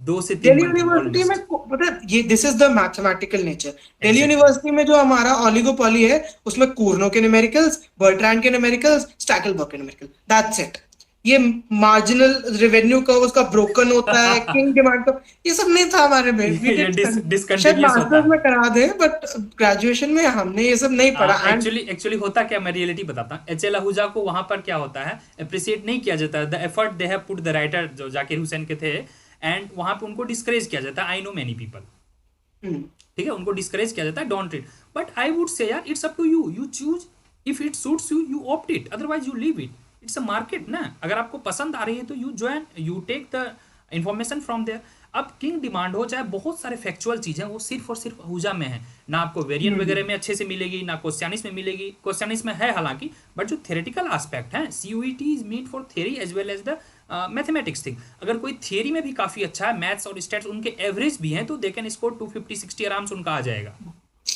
2 से 3 दिल्ली यूनिवर्सिटी में पता है, ये this is the mathematical nature. Delhi university में जो हमारा ओलिगोपॉली है, उसमें कूर्नो के न्यूमेरिकल्स, बर्ट्रैंड के न्यूमेरिकल्स, स्टैकलबर्ग के न्यूमेरिकल, दैट्स इट. ये मार्जिनल रेवेन्यू का उसका ब्रोकन होता है, किंग डिमांड का, ये सब नहीं था हमारे में. शायद मास्टर्स में करा दे, बट ग्रेजुएशन में हमने ये सब नहीं पढ़ा. एक्चुअली होता क्या, मैं रियलिटी बताता हूँ. एचएल आहूजा को वहां पर क्या होता है, अप्रिशिएट नहीं किया जाता. The effort they have put, the writer जो जाकिर हुसैन के थे, एंड वहां पे उनको डिस्करेज किया जाता है. आई नो मेनी पीपल, ठीक है, उनको डिस्करेज किया जाता है, don't read. But I would say यार, it's up to you, you choose. If it suits you, you opt it, otherwise you leave it. It's a market ना. अगर आपको पसंद आ रही है तो you join, you take the information from there. अब किंग डिमांड हो, चाहे बहुत सारे फैक्चुअल चीजें, वो सिर्फ और सिर्फ आहूजा में है ना. आपको वेरिएंट वगैरह में अच्छे से मिलेगी ना, क्वेश्चनिस में मिलेगी. क्वेश्चनिस में है हालांकि, बट जो थ्योरेटिकल एस्पेक्ट है, CUET is made for theory as well as the mathematics thing. अगर कोई थियरी में भी काफी अच्छा है, मैथ्स और स्टैट्स उनके एवरेज भी हैं, तो दे कैन स्कोर 250-60 आराम से उनका आ जाएगा.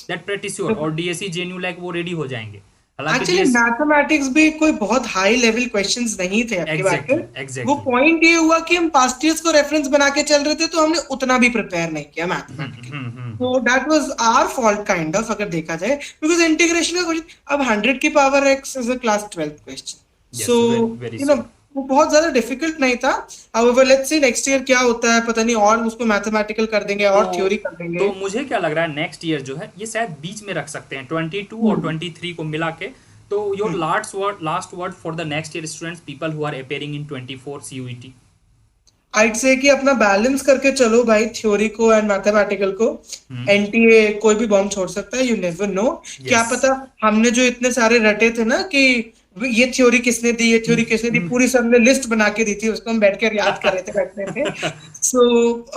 That pretty sure. और डीएससी जेएनयू लाइक वो रेडी हो जाएंगे. हालांकि एक्चुअली डीएस मैथमेटिक्स भी कोई बहुत हाई लेवल क्वेश्चंस नहीं थे आपकी बात एग्जैक्टली पे। वो एग्जैक्टली पॉइंट ये हुआ कि हम पास्ट ईयर्स को रेफरेंस बना के चल रहे थे, तो हमने उतना भी प्रिपेयर नहीं किया मैथमेटिकली। तो that was our fault kind of, अगर देखा जाए, बिकॉज इंटीग्रेशन का क्वेश्चन, अब 100 की power x is a class 12th question, so yes very you know so. वो बहुत ज्यादा डिफिकल्ट नहीं था। However let's see next year क्या होता है, पता नहीं, और उसको मैथमेटिकल कर देंगे तो और थ्योरी कर देंगे। तो मुझे क्या लग रहा है नेक्स्ट ईयर जो है ये शायद बीच में रख सकते हैं 22 और 23 को मिला के। तो your last word for the next year students people who are appearing in 24 CUET। I'd से कि अपना बैलेंस करके चलो भाई, थ्योरी को एंड मैथमेटिकल को। एनटीए कोई भी बॉम्ब छोड़ सकता है, यू नेवर नो। क्या यस पता हमने जो इतने सारे रटे थे ना कि ये थ्योरी किसने दी, ये थ्योरी किसने दी, पूरी सबने लिस्ट बना के दी थी, उसको हम बैठ कर याद कर रहे थे बैठने थे। सो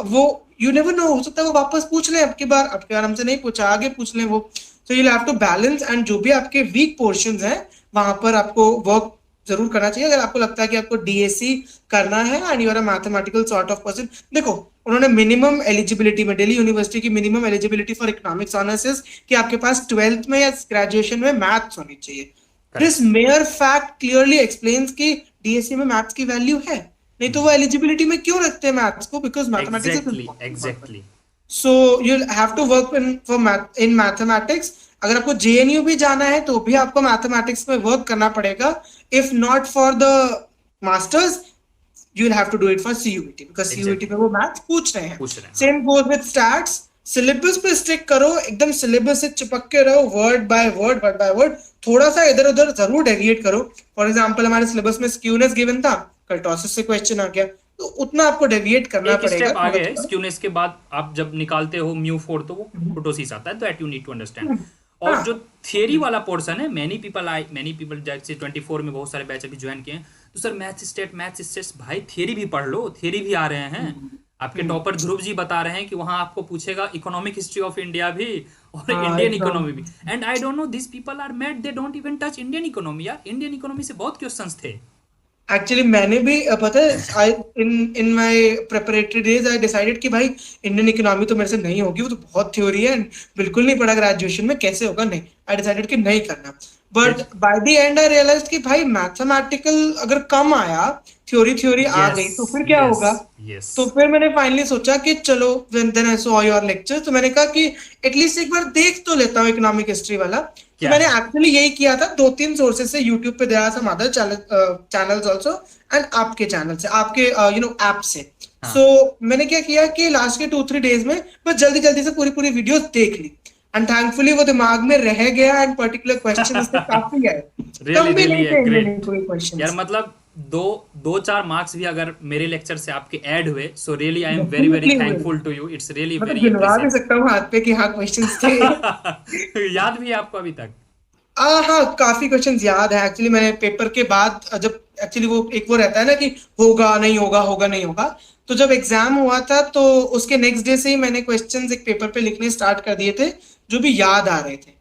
वो यू नेवर नो, हो सकता है वो वापस पूछ लें, अब की बार हमसे नहीं पूछा, आगे पूछ लें वो। So you have to balance, and जो भी आपके वीक पोर्शंस हैं वहां पर आपको वर्क जरूर करना चाहिए। अगर आपको लगता है कि आपको डीएससी करना है and you are a mathematical sort of person, देखो उन्होंने मिनिमम एलिजिबिलिटी में, दिल्ली यूनिवर्सिटी की minimum eligibility for economics honours कि आपके पास 12th में या ग्रेजुएशन में मैथ्स होनी चाहिए। This mayor fact clearly explains कि डीएससी में मैथ्स की वैल्यू है, नहीं तो वो एलिजिबिलिटी में क्यों रखते हैं मैथ्स को, because mathematics exactly exactly. So you have to work in mathematics. अगर आपको जेएनयू भी जाना है तो भी आपको मैथमेटिक्स में वर्क करना पड़ेगा। If not for the masters, you will have to do it for CUET, because CUET में वो मैथ्स पूछ रहे हैं। Same goes with stats. Syllabus पे स्टिक करो, एकदम सिलेबस से चिपक के रहो, वर्ड बाय वर्ड। थोड़ा सा इधर उधर जरूर डेविएट करो। फॉर एग्जाम्पल हमारे सिलेबस में स्क्यूनेस गिवन था, कर्टोसिस से क्वेश्चन आ गया, तो उतना आपको डेविएट करना एक पड़ेगा। स्टेप आगे है, स्क्यूनेस के बाद आप जब निकालते हो μ4 तो वो कुर्टोसिस आता है, that you need to understand. और जो थियरी वाला पोर्शन है, मैनी पीपल जैसे 24 में बहुत सारे बैच अभी ज्वाइन किए हैं, तो सर मैथ्स स्टेट्स, भाई थियरी भी पढ़ लो, थियरी भी आ रहे हैं। आपके टॉपर ध्रुव जी बता रहे हैं कि वहां आपको पूछेगा इकोनॉमिक हिस्ट्री ऑफ इंडिया भी और इंडियन इकोनॉमी भी। And I don't know, this people are mad, they don't even touch Indian economy. यार इंडियन इकोनॉमी से बहुत क्वेश्चंस थे। एक्चुअली मैंने भी पता है, in my preparatory days I decided कि भाई इंडियन इकोनॉमी तो मेरे से नहीं होगी, वो तो बहुत थ्योरी है, बिल्कुल नहीं पढ़ा ग्रेजुएशन में, कैसे होगा, नहीं। आई डिसाइडेड कि नहीं करना। But by the end I realised कि भाई मैथमेटिकल अगर कम आया, थ्योरी आ गई, तो फिर क्या होगा। तो फिर मैंने फाइनली सोचा कि चलो, then I saw your lecture, तो मैंने कहा कि एटलीस्ट एक बार देख तो लेता हूँ इकोनॉमिक हिस्ट्री वाला। तो मैंने एक्चुअली यही किया था, 2-3 सोर्सेज से, यूट्यूब पे there are some other channels also, and आपके चैनल से, आपके ऐप से। सो मैंने क्या किया कि लास्ट के 2-3 डेज में बस जल्दी से पूरी वीडियोस देख ली, एंड थैंकफुली वो दिमाग में रह गया, एंड पर्टिकुलर क्वेश्चन उससे काफी आए, कम भी नहीं थे कोई क्वेश्चन। यार मतलब 2-4 मार्क्स भी अगर मेरे लेक्चर से आपके ऐड हुए, so really I am very thankful to you, it's really very impressive. गिनवा भी सकता हूँ हाथ पे कि हाँ क्वेश्चंस थे। याद भी है आपको अभी तक? हाँ, काफी क्वेश्चंस याद है। एक्चुअली मैंने पेपर के बाद, जब एक्चुअली वो रहता है ना कि होगा नहीं होगा, तो जब एग्जाम हुआ था तो उसके नेक्स्ट डे से ही मैंने क्वेश्चंस एक पेपर पे लिखने स्टार्ट कर दिए थे, जो भी याद आ रहे थे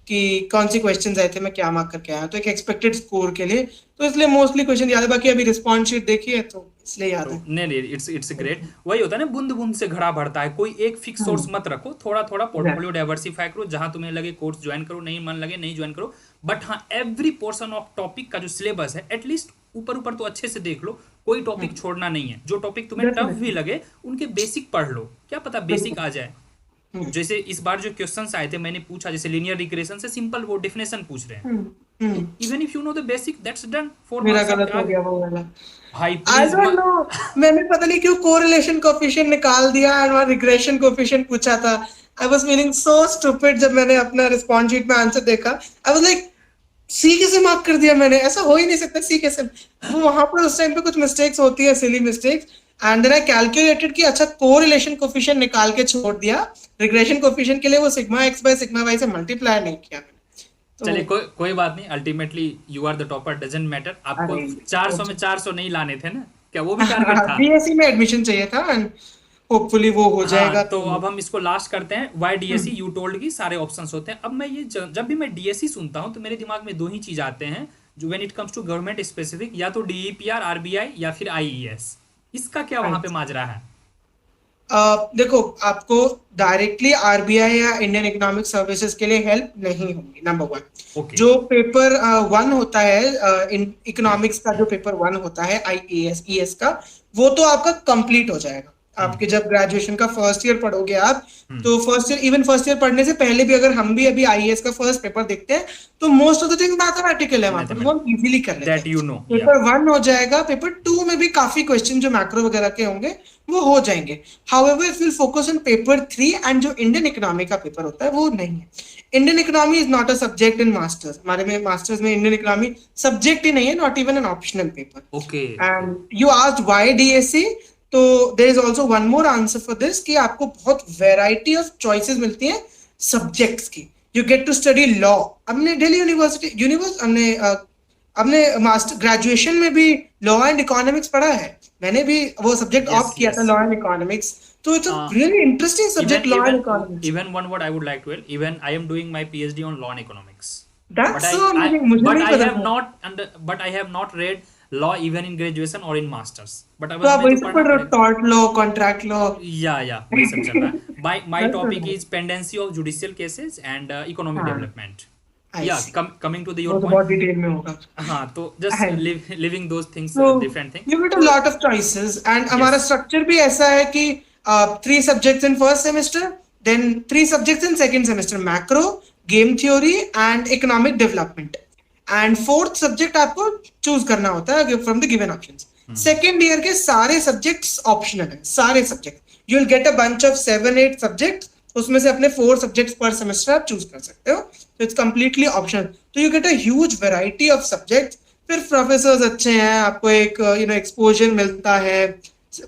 कि कौन सी क्वेश्चंस आए थे, मैं क्या मार्क करके आया, तो एक एक्सपेक्टेड स्कोर के लिए, तो इसलिए मोस्टली क्वेश्चन याद है। बाकी अभी रिस्पॉन्स शीट देखी है तो इसलिए याद है। नहीं, इट्स ग्रेट। वही होता है ना, बूंद बूंद से घड़ा भरता है। कोई एक फिक्स सोर्स मत रखो, थोड़ा पोर्टफोलियो डाइवर्सिफाई करो, जहां तुम्हें लगे कोर्स ज्वाइन करो, नहीं मन लगे नहीं ज्वाइन करो। बट हाँ, एवरी पोर्शन ऑफ टॉपिक का जो सिलेबस है, एटलीस्ट ऊपर तो अच्छे से देख लो, कोई टॉपिक छोड़ना नहीं है। जो टॉपिक तुम्हें टफ भी लगे, उनके बेसिक पढ़ लो, क्या पता बेसिक आ जाए। जैसे इस बार जो क्वेश्चंस आए थे, मैंने पूछा, जैसे लीनियर रिग्रेशन से सिंपल वो डेफिनेशन पूछ रहे हैं, even if you know the basic, that's done. 4 मेरा गलत हो गया वो वाला। भाई आई डोंट नो, मैंने पता नहीं क्यों कोरिलेशन कोएफिशिएंट निकाल दिया, एंड वहां रिग्रेशन कोएफिशिएंट पूछा था। I was feeling so stupid जब मैंने अपना रिस्पांस शीट में आंसर देखा। आई वाज लाइक, सी कैसे मार्क कर दिया मैंने, ऐसा हो ही नहीं सकता, सी कैसे। वो वहां पर उस टाइम पे कुछ मिस्टेक्स होती है, silly mistakes, and then I calculated कि अच्छा कोरिलेशन कोएफिशिएंट निकाल के छोड़ दिया, रिग्रेशन कोएफिशिएंट के लिए वो sigma X by sigma Y से मल्टीप्लाई नहीं किया मैंने। तो चलिए कोई बात नहीं, ultimately you are the topper, doesn't matter. आपको 400 में 400 नहीं लाने थे ना, क्या वो भी टारगेट था? बीएससी में एडमिशन चाहिए था, एंड होपफुली वो हो जाएगा। तो अब हम इसको लास्ट करते हैं। वाई डीएससी, यू टोल्ड की सारे ऑप्शंस होते हैं। अब मैं ये जब भी मैं डीएससी सुनता हूँ तो मेरे दिमाग में 2 ही चीज आते हैं, जो when it comes to government specific, या तो डीईपीआर, आरबीआई, या फिर आईईएस। इसका क्या वहां पे माजरा है? देखो, आपको डायरेक्टली आरबीआई या इंडियन इकोनॉमिक सर्विसेज के लिए हेल्प नहीं होगी, नंबर वन। ओके जो पेपर 1 होता है, इकोनॉमिक्स का जो पेपर 1 होता है आईएएस ईएस का, वो तो आपका कंप्लीट हो जाएगा। आपके जब ग्रेजुएशन का फर्स्ट ईयर पढ़ोगे आप, तो फर्स्ट ईयर पढ़ने से पहले भी, अगर हम भी अभी आईएएस का फर्स्ट पेपर देखते हैं, तो most of the things mathematical है वहां पर, वो हम इजीली कर लेते दैट हैं। यू नो पेपर 1 हो जाएगा, पेपर 2 में भी काफी क्वेश्चन जो मैक्रो वगैरह के होंगे वो हो जाएंगे। However if you focus on paper 3 and जो इंडियन इकोनॉमी का पेपर होता है वो नहीं है। Indian economy is not a subject in masters. हमारे में मास्टर्स में इंडियन इकोनॉमी सब्जेक्ट ही नहीं है, not even an optional paper. Okay and you asked why DSC, तो there is also one more answer for this कि आपको बहुत वैरायटी ऑफ चॉइसेस मिलती हैं सब्जेक्ट्स की। You get to study law. हमने दिल्ली हमने मास्टर ग्रेजुएशन में भी लॉ एंड इकोनॉमिक्स पढ़ा है। मैंने भी वो सब्जेक्ट ऑप्ट किया था, लॉ एंड इकोनॉमिक्स। तो it's a really interesting subject, law and economics. Even one word I would like to add, even I am doing my PhD on law and economics. That's so amazing. मुझे But नहीं I पता have था। not but I have not read law even in graduation or in masters. But तो आप हमें वही तो से पढ़ना पढ़ रहे हो, पड़ेगा। Tort law, contract law. या वही सब चल रहा है। My That's topic so is pendency of judicial cases and economic हाँ, development. I Yeah, see। coming to the वो your तो point. बहुत डिटेल में होगा। हाँ, तो just है। living those things, So different thing. you get a तो lot of choices, and हमारा yes, स्ट्रक्चर भी ऐसा है कि 3 subjects in first semester, then 3 subjects in second semester, macro, game theory and economic development, and fourth subject आपको choose करना होता है from the given options। Second year के सारे सब्जेक्ट्स ऑप्शनल है, सारे subject. You will get a bunch of 7-8 subjects, उसमें से अपने 4 सब्जेक्ट्स पर सेमेस्टर आप चूज कर सकते हो। तो इट्स कंप्लीटली ऑप्शनल। तो you get a huge variety of subjects. फिर प्रोफेसर्स अच्छे हैं, आपको एक एक्सपोजर मिलता है,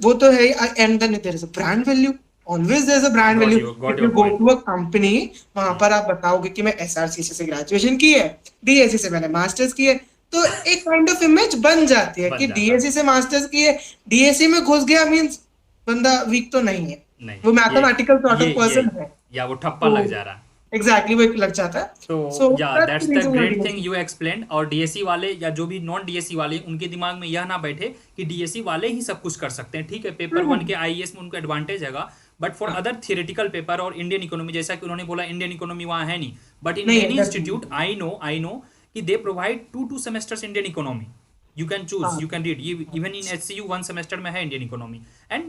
वो तो है। And then there is a brand value, always there is a brand value. got if you your go point. To a company, वहां पर आप बताओगे कि मैं एसआरसीसी से ग्रेजुएशन की है, डीएससी से मैंने मास्टर्स की है, तो एक काइंड ऑफ इमेज बन जाती है बन कि जाता डीएससी से मास्टर्स की है, डीएससी में घुस गया मींस बंदा वीक तो नहीं है, नहीं, वो मैथमेटिकल सॉर्ट ये ऑफ पर्सन है। या वो ठप्पा लग जा रहा है। एग्जैक्टली वो एक लग जाता है। तो सो या that's that's the the reason great thing you explain. और डीएससी वाले या जो भी नॉन डीएससी वाले, उनके दिमाग में यह ना बैठे कि डीएससी वाले ही सब कुछ कर सकते हैं। ठीक है, पेपर 1 के आईएएस में उनको एडवांटेज हैगा, but for other theoretical paper और इंडियन इकोनॉमी, जैसा कि उन्होंने बोला इंडियन इकोनॉमी वहाँ है नहीं, बट इन नहीं मेनी है, इंस्टीट्यूट आई नो कि they provide 2 semesters Indian economy. You can choose, you can read. Even in HCU 1 semester में है Indian economy, and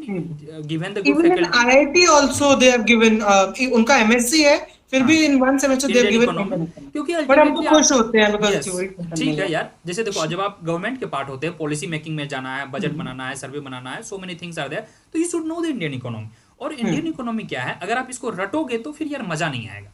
given the good even in faculty IIT also they have given, उनका MSc है, फिर भी in one semester they have Indian given economy, Indian economy. क्योंकि but हम तो ultimately खुश होते हैं बिकॉज़ यस थ्योरी खत्म ठीक नहीं है है। यार। जैसे देखो, जब आप गवर्नमेंट के पार्ट होते हैं, पॉलिसी मेकिंग में जाना है, बजट बनाना है, सर्वे बनाना है, so many things are there, तो you should know the Indian economy. और इंडियन इकोनॉमी क्या है, अगर आप इसको रटोगे तो फिर यार मजा नहीं आएगा।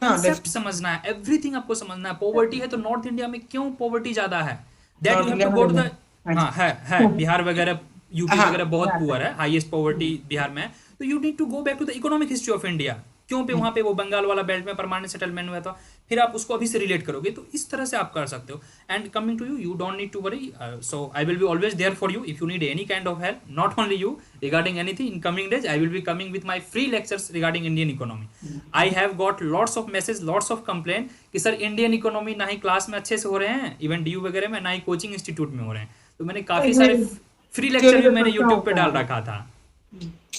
हाँ, कंसेप्ट समझना है, एवरीथिंग आपको समझना है। पॉवर्टी है तो नॉर्थ इंडिया में क्यों पॉवर्टी ज्यादा है, that you have to go to the, हाँ है बिहार वगैरह, यूपी वगैरह बहुत पुअर है, हाईएस्ट पॉवर्टी बिहार में है। तो you need to go back to the economic history of India. क्यों पे वहां पे वो बंगाल वाला बेल्ट में परमानेंट सेटलमेंट हुआ था, फिर आप उसको अभी से रिलेट करोगे, तो इस तरह से आप कर सकते हो। And coming to you, you don't need to worry, so I will be always there for you if you need any kind of help, not only you regarding anything. In coming days I will be coming with my free lectures regarding Indian economy. I have got lots of message, lots of complain कि sir Indian economy ना ही class में अच्छे से हो रहे हैं, even DU वगैरह में, ना ही कोचिंग इंस्टीट्यूट में हो रहे हैं। तो मैंने काफी सारे फ्री लेक्चर भी मैंने यूट्यूब पे डाल रखा था।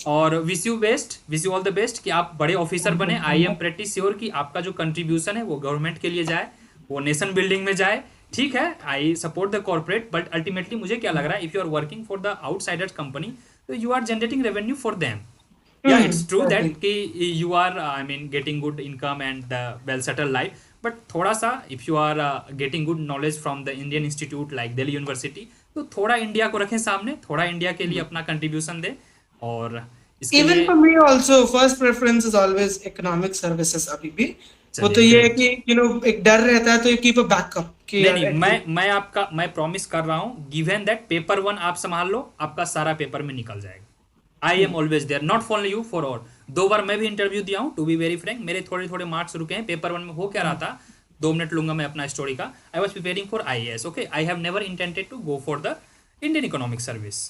और wish you all the best कि आप बड़े ऑफिसर बने। आई एम प्रेटी श्योर कि आपका जो कंट्रीब्यूशन है वो गवर्नमेंट के लिए जाए, वो नेशन बिल्डिंग में जाए। ठीक है, I support the corporate, but ultimately मुझे क्या लग रहा है, if you are working for the outsiders company, तो you are generating revenue for them. Yeah it's true that कि you are I mean getting good income and the well settle life, but थोड़ा सा if you are getting good knowledge from the Indian institute like Delhi University, तो थोड़ा India को रखें सामने, थोड़ा India के लिए अपना कंट्रीब्यूशन दे। और इसके इवन लिए for me also first preference is always economic services. अभी भी वो तो ये है कि एक डर रहता है, तो यू कीप अ बैकअप कि नहीं, मैं प्रॉमिस कर रहा हूँ, गिवन दैट पेपर 1 आप संभाल लो, आपका सारा पेपर में निकल जाएगा। I am always there, not for you, for all. 2 बार मैं भी इंटरव्यू दिया हूँ, टू बी वेरी फ्रैंक, मेरे थोड़े मार्क्स रुके हैं। पेपर 1 में हो क्या रहा था, 2 मिनट लूंगा मैं अपना स्टोरी का। I was preparing for IAS, okay, I have never intended to go for the Indian economic service.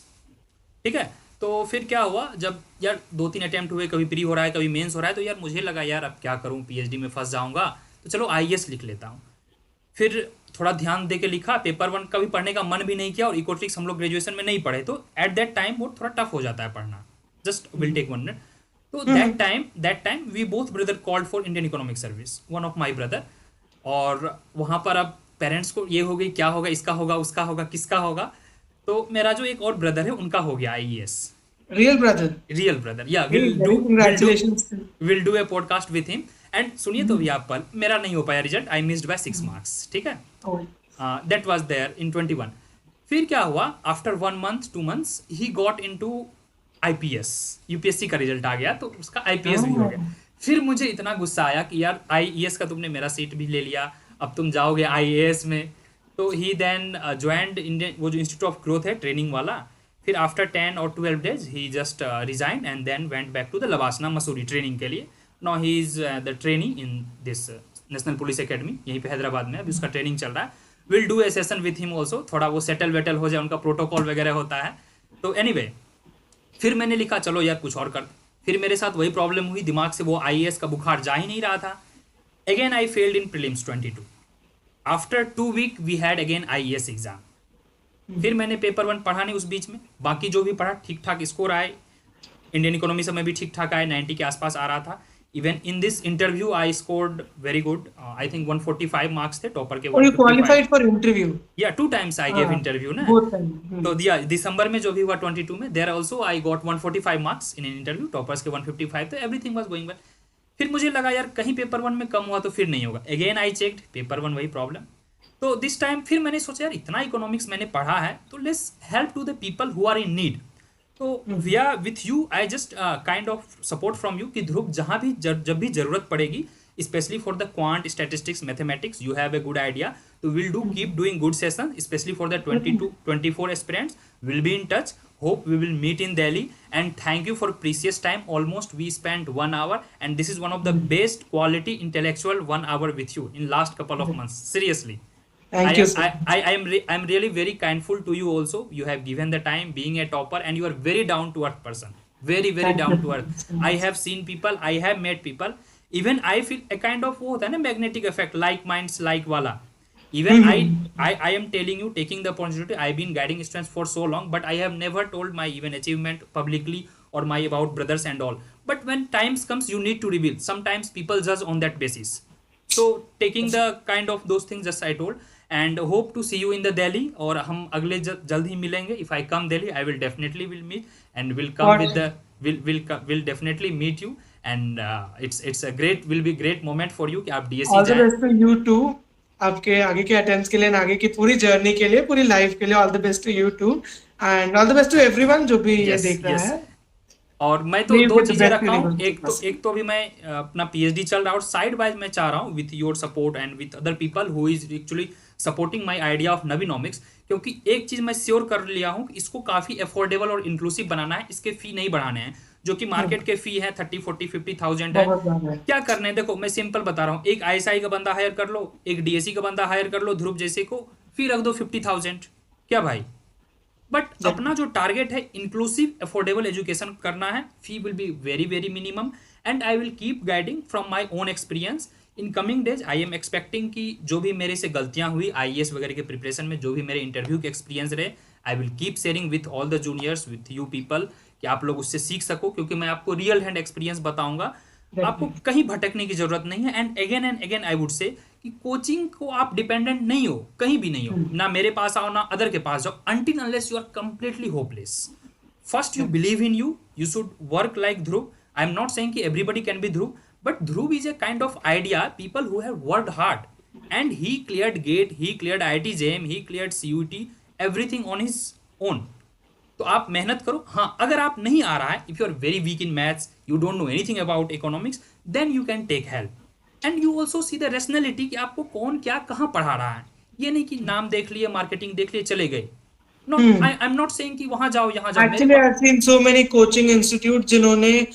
ठीक है, तो फिर क्या हुआ, जब यार 2-3 अटेम्प्ट हुए, कभी प्री हो रहा है, कभी मेंस हो रहा है, तो यार मुझे लगा यार अब क्या करूं, पीएचडी में फंस जाऊंगा, तो चलो आईएएस लिख लेता हूं। फिर थोड़ा ध्यान दे के लिखा, पेपर 1 का भी पढ़ने का मन भी नहीं किया, और इकोट्रिक्स हम लोग ग्रेजुएशन में नहीं पढ़े, तो एट दैट टाइम वो थोड़ा टफ हो जाता है पढ़ना। just will take 1 minute. So that time we both brother called for Indian Economic Service, one of my brother. और वहाँ पर अब पेरेंट्स को ये हो गई क्या होगा, इसका होगा, उसका होगा, किसका होगा. तो मेरा जो एक और ब्रदर है उनका हो गया IES. Real brother. Yeah, we'll do a podcast with him. And सुनिए तो भी आप पल, मेरा नहीं हो पाया result, I missed by 6 marks. ठीक है. That was there in 21. फिर क्या हुआ, after 1 month 2 months he got into IPS. UPSC का रिजल्ट आ गया तो उसका IPS भी हो गया. फिर मुझे इतना गुस्सा आया कि यार IES का तुमने मेरा सीट भी ले लिया, अब तुम जाओगे IAS में. तो ही देन ज्वाइंड इंडियन, वो जो इंस्टीट्यूट ऑफ ग्रोथ है ट्रेनिंग वाला. फिर आफ्टर 10 or 12 days ही just resign and then went back to the लवासना मसूरी ट्रेनिंग के लिए. Now he is the training in this national police academy, यहीं पे हैदराबाद में अभी उसका ट्रेनिंग चल रहा है. Will do A session with him also, थोड़ा वो सेटल वेटल हो जाए, उनका प्रोटोकॉल वगैरह होता है. तो एनीवे फिर मैंने लिखा चलो यार कुछ और कर. फिर मेरे साथ वही प्रॉब्लम हुई, दिमाग से वो IAS का बुखार जा ही नहीं रहा था. Again I failed in prelims 22. After 2 weeks we had again IAS exam. फिर मैंने पेपर 1 पढ़ा नहीं उस बीच में, बाकी जो भी पढ़ा ठीक ठाक स्कोर आए. इंडियन इकोनॉमी में भी ठीक ठाक आए, 90 के आसपास आ रहा था. Even in this interview I scored very good. I think 145 marks थे, टॉपर के. और यू क्वालिफाइड फॉर इंटरव्यू? या 2 times आई गेव इंटरव्यू ना. तो दिया दिसंबर में जो भी हुआ 22 में, there also I got 145 marks in an interview, toppers के 155. तो एवरीथिंग वाज गोइंग वेल. फिर मुझे लगा यार कहीं पेपर 1 में कम हुआ तो फिर नहीं होगा. अगेन आई चेक्ड पेपर 1 वही प्रॉब्लम. तो दिस टाइम फिर मैंने सोचा यार इतना इकोनॉमिक्स मैंने पढ़ा है तो let's help to the people who are in need. तो we are with you, I just kind of support from you कि ध्रुव जहाँ भी जब भी जरूरत पड़ेगी, especially for the quant, statistics, mathematics, you have a good idea. So we'll keep doing good session, especially for the 22-24 aspirants. We'll be in touch. Hope we will meet in Delhi. And thank you for precious time. Almost we spent 1 hour, and this is one of the best quality intellectual 1 hour with you in last couple of months. Seriously. Thank you, sir. I'm really very kindful to you also. You have given the time, being a topper, and you are very down to earth person. Very down to earth. I have seen people. I have met people. Even I feel a kind of वो होता है ना magnetic effect, like minds like वाला. Even I am telling you, taking the opportunity, I've been guiding students for so long, but I have never told my even achievement publicly or my about brothers and all. But when times comes, you need to reveal. Sometimes people judge on that basis. So taking the kind of those things just I told, and hope to see you in the Delhi. और हम अगले जल्द ही मिलेंगे. If I come Delhi, I will definitely will meet and will come with the will definitely meet you. And it's a will be great moment for you कि आप DSC all the best to you too, आपके आगे के attempts के लिए, आगे की पूरी जर्नी के लिए, पूरी लाइफ के लिए. All the best to you too and all the best to everyone जो भी ये देख रहा है. और मैं तो 2 चीजें रखा हूँ. एक तो अभी मैं अपना PhD चल रहा है और साइड वाइज मैं चाह रहा हूँ with your support and with other people who is actually supporting my idea of Navinomics. क्योंकि एक चीज मैं श्योर कर लिया हूँ कि इसको काफी अफोर्डेबल और इंक्लूसिव बनाना है. इसके फी नहीं बढ़ाने हैं, जो कि मार्केट के फी है 30-40-50,000 है. क्या करना है देखो, मैं सिंपल बता रहा हूँ. एक ISI का बंदा हायर कर लो, एक DSC का बंदा हायर कर लो, ध्रुव जैसे को, फी रख दो 50,000. क्या भाई? बट अपना जो टारगेट है इंक्लूसिव अफोर्डेबल एजुकेशन करना है. Fee will be very minimum and I will keep guiding from my own experience. In coming days I am expecting कि जो भी मेरे से गलतियां हुई IAS वगैरह के प्रिपरेशन में, जो भी मेरे इंटरव्यू के एक्सपीरियंस रहे, I will keep sharing with all the juniors, with you people, कि आप लोग उससे सीख सको. क्योंकि मैं आपको रियल हैंड एक्सपीरियंस बताऊंगा, आपको कहीं भटकने की जरूरत नहीं है. एंड अगेन आई वुड से कि कोचिंग को आप डिपेंडेंट नहीं हो, कहीं भी नहीं हो. ना मेरे पास आओ ना अदर के पास जाओ, until unless you are completely hopeless. First you believe in you should work like Dhruv. I am not saying कि everybody can be Dhruv, but Dhruv is a kind of idea, people who have worked hard, and he cleared GATE, he cleared IIT JM, he cleared CUET, everything on his own. तो आप मेहनत करो. हाँ, अगर आप नहीं आ रहा है, if you are very weak in maths, you don't know anything about economics, then you can take help. And you also see the rationality कि आपको कौन क्या कहाँ पढ़ा रहा है. ये नहीं कि नाम देख लिए, मार्केटिंग देख लिए, चले गए. No, I'm not saying कि वहाँ जाओ यहाँ जाओ. Actually, I've seen so many coaching institutes जिन्होंने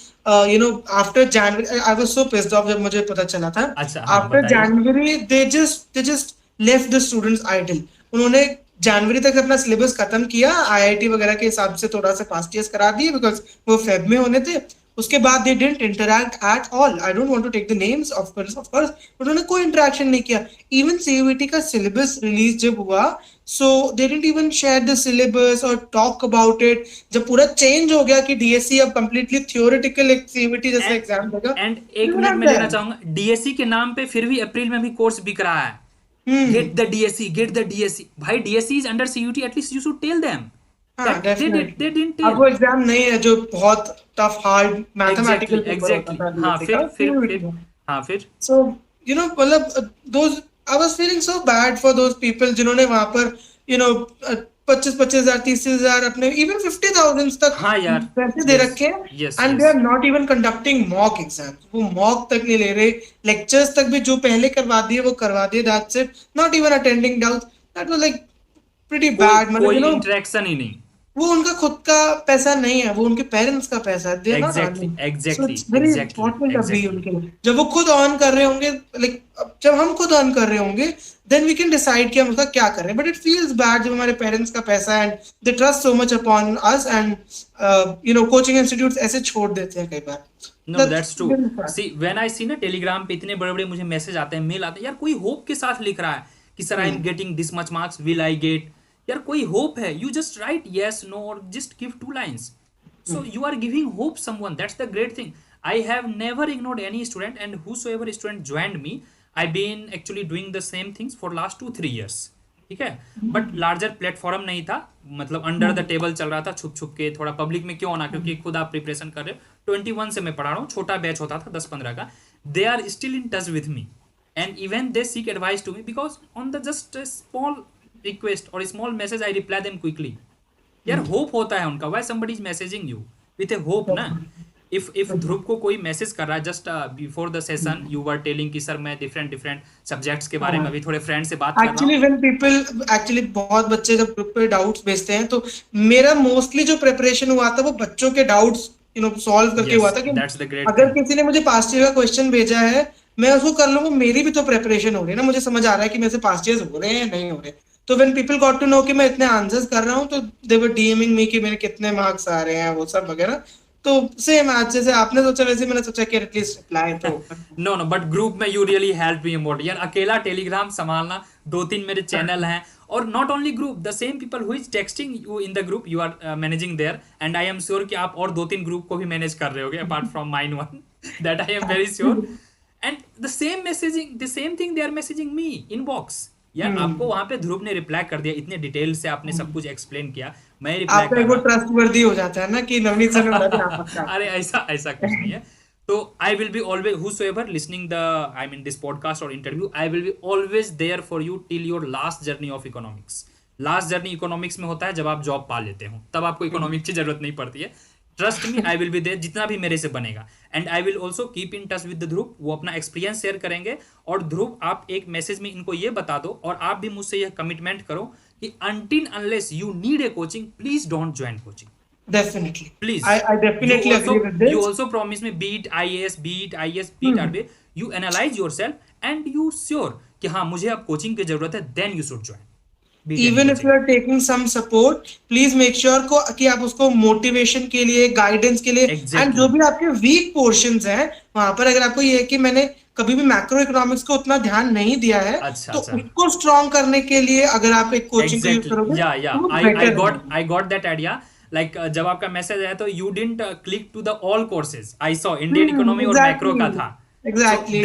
after January, I was so pissed off जब मुझे पता चला था. अच्छा, after January, they just left the students idle. उन्होंने जनवरी तक अपना सिलेबस खत्म किया, IIT वगैरह के हिसाब से थोड़ा सा फास्ट ईयर्स करा दिए बिकॉज वो फेब में होने थे. उसके बाद they didn't interact at all. I don't want to take the names of course, उन्होंने कोई इंटरेक्शन नहीं किया. इवन CUET का सिलेबस रिलीज जब हुआ So they didn't even share the syllabus or talk about it. जब पूरा change हो गया कि DSC अब completely theoretical activity जैसा एग्जाम देगा, एंड एक मिनट में लेना चाहूंगा, डीएससी के नाम पे फिर भी अप्रैल में भी कोर्स बिक रहा है। Get the DSC, get the DSC. भाई DSC is under CUET, at least you should tell them. They didn't tell. अब वो एग्जाम नहीं है जो बहुत टफ हार्ड मैथमेटिकल एग्जैक्टली। हाँ फिर so you know मतलब those I was feeling so bad for those people जिन्होंने वहां पर 25,000 30,000 अपने even 50,000 तक हाँ यार पैसे दे रखे हैं, and they are not even conducting mock exams. वो mock तक नहीं ले रहे, lectures तक भी जो पहले करवा दिए वो करवा दिए, that's it. Not even attending doubts. That was like pretty bad. मतलब कोई इंटरेक्शन ही नहीं। वो उनका खुद का पैसा नहीं है, वो उनके पेरेंट्स का पैसा है। एग्जैक्टली। जब वो खुद ऑन कर रहे होंगे, लाइक जब हम खुद ऑन कर रहे होंगे, देन वी कैन डिसाइड कि हम उसका क्या कर रहे हैं। बट इट फील्स बैड जब हमारे पेरेंट्स का पैसा and they trust so much upon us and coaching institutes ऐसे छोड़ देते हैं कई बार। No, that's true. See, when I see ना टेलीग्राम पे इतने बड़े-बड़े मुझे मैसेज आते हैं, मेल आते हैं, यार कोई होप के साथ लिख रहा है कि sir I am getting this much marks, will I get. यार कोई होप है, you just right yes no or just give 2 lines, so you are giving hope someone. That's the great thing. I have never ignored any student, and whosoever student joined me, I've been actually doing the same things for last 2-3 years. ठीक है, but larger platform नहीं था, मतलब under the table चल रहा था, छुप छुप के। थोड़ा पब्लिक में क्यों आना, क्योंकि खुद आप प्रिपरेशन कर रहे हो। 21 से मैं पढ़ा रहा हूँ, छोटा बैच होता था 10-15 का। They are still in touch with me and even they seek advice to me because on the just small request और small message I reply them quickly. यार होप होता है उनका, why somebody is messaging you with a hope ना। If Dhruv को कोई message कर रहा है just before the session, you were telling कि सर मैं डिफरेंट सब्जेक्ट्स के बारे में अभी थोड़े फ्रेंड से बात कर रहा हूं। एक्चुअली व्हेन पीपल एक्चुअली बहुत बच्चे जब ग्रुप पे डाउट्स भेजते हैं, तो मेरा मोस्टली जो प्रिपरेशन हुआ था वो बच्चों के डाउट्स सॉल्व करके हुआ था। कि अगर किसी ने मुझे पास्ट ईयर का क्वेश्चन भेजा है, मैं उसको कर लूंगा, मेरी भी तो प्रिपरेशन हो रही है ना, मुझे समझ आ रहा है कि मेरे से पास्ट ईयर्स हो रहे हैं नहीं हो रहे। तो when people got to know कि मैं इतने आंसर्स कर रहा हूँ, तो दे वर डीएमिंग मी कि मेरे कितने मार्क्स आ रहे हैं, वो सब वगैरह। तो सेम आज जैसे आपने सोचा वैसे मैंने सोचा कि एटलीस्ट रिप्लाई तो नो बट ग्रुप में you really help me about. यार अकेला टेलीग्राम संभालना, 2-3 मेरे चैनल हैं, और not only group, the same people who is texting you in the group, you are managing there, and I am sure कि आप और 2-3 ग्रुप को भी मैनेज कर रहे होगे apart from mine one, that I am very sure. And the same messaging, the same thing they are messaging me inbox. यार आपको वहां पे ध्रुव ने रिप्लाई कर दिया, इतने डिटेल से आपने सब कुछ एक्सप्लेन किया, मैं रिप्लाई कर रहा, ट्रस्टवर्दी हो जाता है ना कि नवनीत सर ने बताया। अरे ऐसा कुछ नहीं है। तो आई will be always, whosoever listening the I mean this podcast or interview, I will be always there for you till your last journey of economics. Last journey economics में होता है जब आप जॉब पा लेते हो, तब आपको इकोनॉमिक्स की जरूरत नहीं पड़ती है। Trust me, I will be there जितना भी मेरे से बनेगा, and I will also keep in touch with Dhruv. वो अपना एक्सपीरियंस शेयर करेंगे, और ध्रुव आप एक मैसेज में इनको ये बता दो, और आप भी मुझसे यह कमिटमेंट करो कि until unless you need a coaching, please don't join coaching. Definitely. Please. I definitely agree with this. You also promise me, be it IAS, be it IS, be it RBI, you analyze yourself and you sure कि हाँ मुझे अब coaching की जरूरत है, then you should join. Even if you are taking some support, please make sure कि आप उसको मोटिवेशन के लिए, गाइडेंस के लिए, एंड जो भी आपके वीक पोर्शंस हैं वहां पर, अगर आपको ये है कि मैंने कभी भी मैक्रो इकोनॉमिक्स को उतना ध्यान नहीं दिया है, तो उसको स्ट्रॉन्ग करने के लिए अगर आप एक कोचिंग यूज करोगे, I got that idea. Like जब आपका मैसेज आया तो you didn't click to the all courses. I saw Indian economy और मैक्रो का था. Exactly.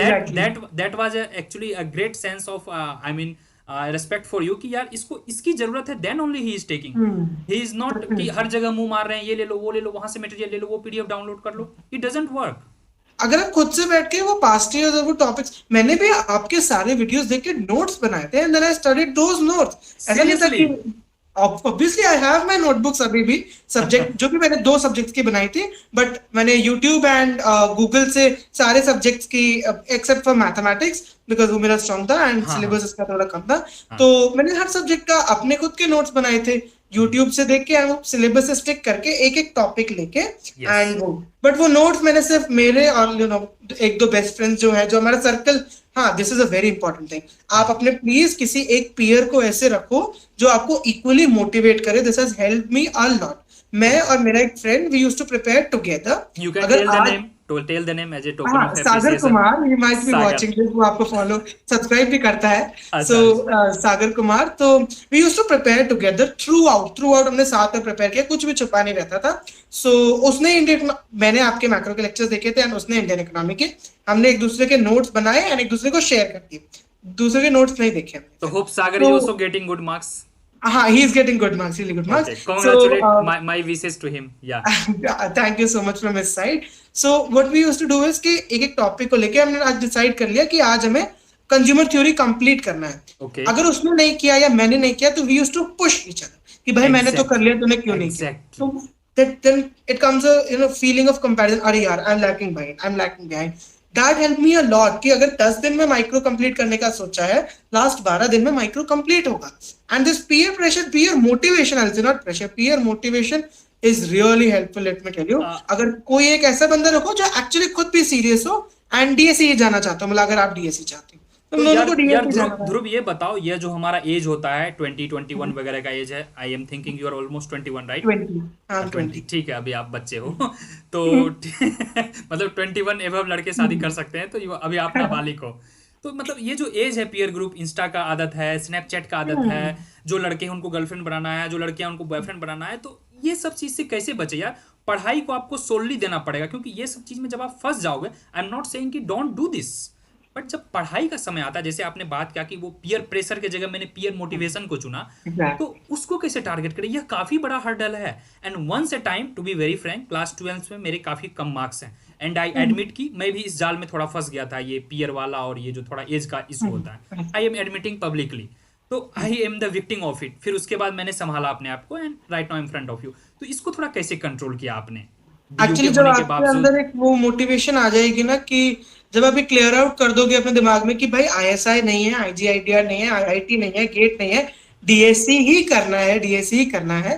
That was actually a great sense of I mean respect for you कि यार इसकी जरूरत है, then only he is taking. He is not कि हर जगह मुंह मार रहे हैं, ये ले लो, वो ले लो, वहां से मटेरियल ले लो, वो पीडीएफ डाउनलोड कर लो। It doesn't work. अगर आप खुद से बैठ के वो पास्ट ईयर्स और वो टॉपिक्स, मैंने भी आपके सारे वीडियोस देख के नोट्स बनाए थे, and then I studied those notes. ऐसा नहीं था कि obviously I have my notebooks अभी भी, सब्जेक्ट जो भी मैंने 2 सब्जेक्ट्स की बनाई थी, बट मैंने YouTube एंड Google से सारे सब्जेक्ट्स की, एक्सेप्ट फॉर मैथमेटिक्स बिकॉज वो मेरा स्ट्रॉन्ग था एंड सिलेबस उसका थोड़ा कम था, तो मैंने हर सब्जेक्ट का अपने खुद के नोट्स बनाए थे YouTube से देख के, सिलेबस से स्टिक करके एक टॉपिक लेके, एंड वो, बट वो नोट्स मैंने सिर्फ मेरे और 1-2 बेस्ट फ्रेंड्स जो है, जो हमारा सर्कल, हाँ this is a very important thing, आप अपने प्लीज किसी एक पीयर को ऐसे रखो जो आपको इक्वली मोटिवेट करे। This has helped me a lot. मैं और मेरा एक friend, we used to prepare together. You can tell the name. tell the name as a token हाँ, of Sagar appreciation. Kumar, he might be Sagar. watching this, वो आपको follow subscribe भी करता है. अच्छा, So सागर कुमार, तो we used to prepare together throughout हमने साथ में प्रिपेयर किया, कुछ भी छुपा नहीं रहता था. So उसने इंडियन, मैंने आपके मैक्रो के लेक्चर्स देखे थे, और उसने इंडियन इकोनॉमी के, हमने एक दूसरे के नोट्स बनाए और एक दूसरे को शेयर कर दिए. दूसरे के नोट्स नहीं देखे हमने. So hope Sagar is also getting good marks. He is getting good marks, really good marks. Okay, congratulate So, my wishes to him. Yeah. thank you so much from his side. So what we used to do is कि एक एक topic को लेके हमने आज decide कर लिया कि आज हमें कंज्यूमर थ्योरी कंप्लीट करना है. Okay. अगर उसने नहीं किया या मैंने नहीं किया तो we used to push each other कि भाई मैंने तो कर लिया, तूने क्यों नहीं किया. So then it comes a feeling of comparison. अरे यार I'm lacking behind. That helped me a lot कि अगर 10 दिन में माइक्रो कंप्लीट करने का सोचा है, लास्ट 12 दिन में माइक्रो कंप्लीट होगा. And this peer pressure, peer motivation, I'll say not pressure, peer motivation is really helpful, let me tell you. अगर कोई एक ऐसा बंदा रखो जो एक्चुअली खुद भी सीरियस हो एंड डीएसई जाना चाहता हो, मतलब अगर आप डीएसई चाहते हो तो यार ध्रुव ये बताओ, ये जो हमारा एज होता है 21 वगैरह का एज है, I am thinking you are almost 21 right? 20. ठीक है, अभी आप बच्चे हो तो मतलब 21 एबव लड़के शादी कर सकते हैं, तो अभी आप नाबालिग हो. तो मतलब ये जो एज है, पीयर ग्रुप, इंस्टा का आदत है, स्नैपचैट का आदत है, जो लड़के हैं उनको गर्लफ्रेंड बनाना है, जो लड़कियां उनको बॉयफ्रेंड बनाना है, तो ये सब चीज से कैसे बचे यार? पढ़ाई को आपको सोलली देना पड़ेगा, क्योंकि ये सब चीज में जब आप फंस जाओगे, आई एम नॉट सेइंग कि डोंट डू दिस, बट जब पढ़ाई का समय आता है, जैसे आपने बात किया कि वो पीयर प्रेशर के जगह मैंने पीयर मोटिवेशन को चुना, तो उसको कैसे टारगेट करें? यह काफी बड़ा हर्डल है. And once a time, to be very frank, class 12 में मेरे काफी कम मार्क्स हैं, एंड आई एडमिट कि मैं भी इस जाल में थोड़ा फंस गया था, ये पीयर वाला और ये जो थोड़ा एज का इशू होता है. आई एम एडमिटिंग पब्लिकली, तो I am the victim of it. फिर उसके बाद मैंने संभाला अपने आप को, and right now in front of you. तो इसको थोड़ा कैसे कंट्रोल किया आपने? एक्चुअली जब आपके अंदर एक वो मोटिवेशन आ जाएगी ना, कि जब आप क्लियर आउट कर दोगे अपने दिमाग में कि भाई आईएसआई नहीं है, आईजीआईटीआर नहीं है, आईआईटी नहीं है, गेट नहीं है, डीएससी ही करना है,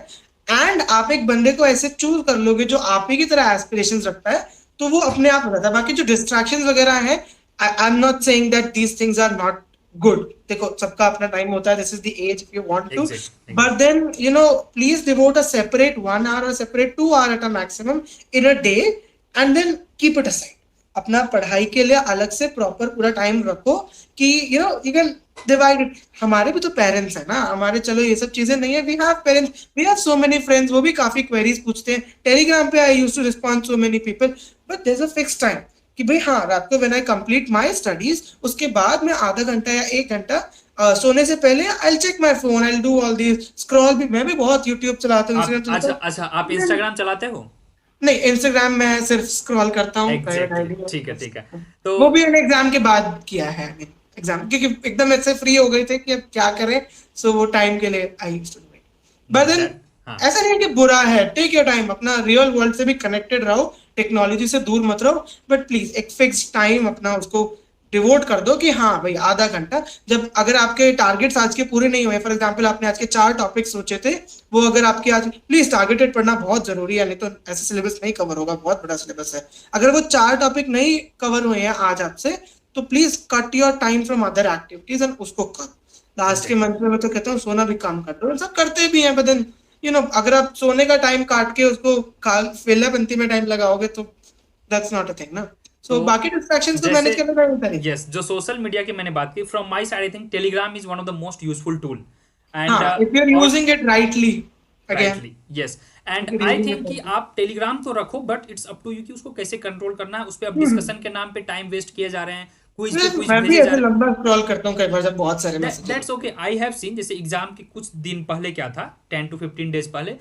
एंड आप एक बंदे को ऐसे चूज कर लोगे जो आप ही की तरह एस्पिरेशंस रखता है, तो वो अपने आप हो जाता है. बाकी जो डिस्ट्रैक्शंस वगैरह हैं, I am not saying that these things are not good. देखो, सबका अपना टाइम होता है, this is the age if you want to, but then please devote a separate 1 hour or separate 2 hour at a maximum in a day, and then keep it aside. अपना पढ़ाई के लिए अलग से प्रॉपर पूरा time रखो कि you can divide it. हमारे भी तो पेरेंट्स है ना, हमारे चलो ये सब चीजें नहीं है, we have parents, we have so many friends, वो भी काफी क्वेरीज पूछते हैं टेलीग्राम पे. I used to respond so many people, but there is a fixed time कि भाई हाँ, रात को when I complete my studies, उसके बाद मैं आधा घंटा या 1 घंटा सोने से पहले I will check my phone, I will do all this scroll. भी मैं भी बहुत यूट्यूब चलाता हूँ. अच्छा, आप इंस्टाग्राम चलाते हो? नहीं, इंस्टाग्राम में सिर्फ स्क्रॉल करता हूँ. ठीक है. तो वो भी एग्जाम के बाद किया है, एग्जाम क्योंकि एकदम ऐसे फ्री हो गए थे कि अब क्या करें, सो वो टाइम के लिए I used to do it. But then ऐसा नहीं है कि बुरा है, टेक योर टाइम, अपना रियल वर्ल्ड से भी कनेक्टेड रहो, टेक्नोलॉजी से दूर मत रहो, बट प्लीज एक फिक्स टाइम अपना उसको डिवोट कर दो कि हाँ भाई आधा घंटा. जब अगर आपके टारगेट्स आज के पूरे नहीं हुए, फॉर एग्जांपल आपने आज के 4 टॉपिक्स सोचे थे, वो अगर आपके आज, प्लीज टारगेटेड पढ़ना बहुत जरूरी है, नहीं तो ऐसे सिलेबस नहीं कवर होगा, बहुत बड़ा सिलेबस है. अगर वो 4 टॉपिक नहीं कवर हुए हैं आज आपसे, तो please cut your time from other activities and उसको कर. लास्ट के मंथ में मैं तो कहता हूँ सोना भी काम कर दो, सब करते भी हैं, बट देन अगर आप सोने का टाइम काट के उसको फेला बनती में टाइम लगाओगे तो दैट्स नॉट अ थिंग ना. So, बाकी डिस्ट्रैक्शंस को मैनेज करना है. यस, जो सोशल मीडिया की मैंने बात की, from my side I think Telegram is one of the most useful tool, and if you are using it rightly again. Yes, and I think कि आप टेलीग्राम तो रखो, but it's up to you कि उसको कैसे control करना है. उस पे आप डिस्कशन के नाम पे टाइम वेस्ट किए जा रहे हैं, क्विज मैं भी ऐसे लंबा स्क्रॉल करता हूं कई बार जब बहुत सारे message. That's okay. I have scene, जैसे एग्जाम के कुछ दिन पहले क्या था, 10 to 15 डेज पहले,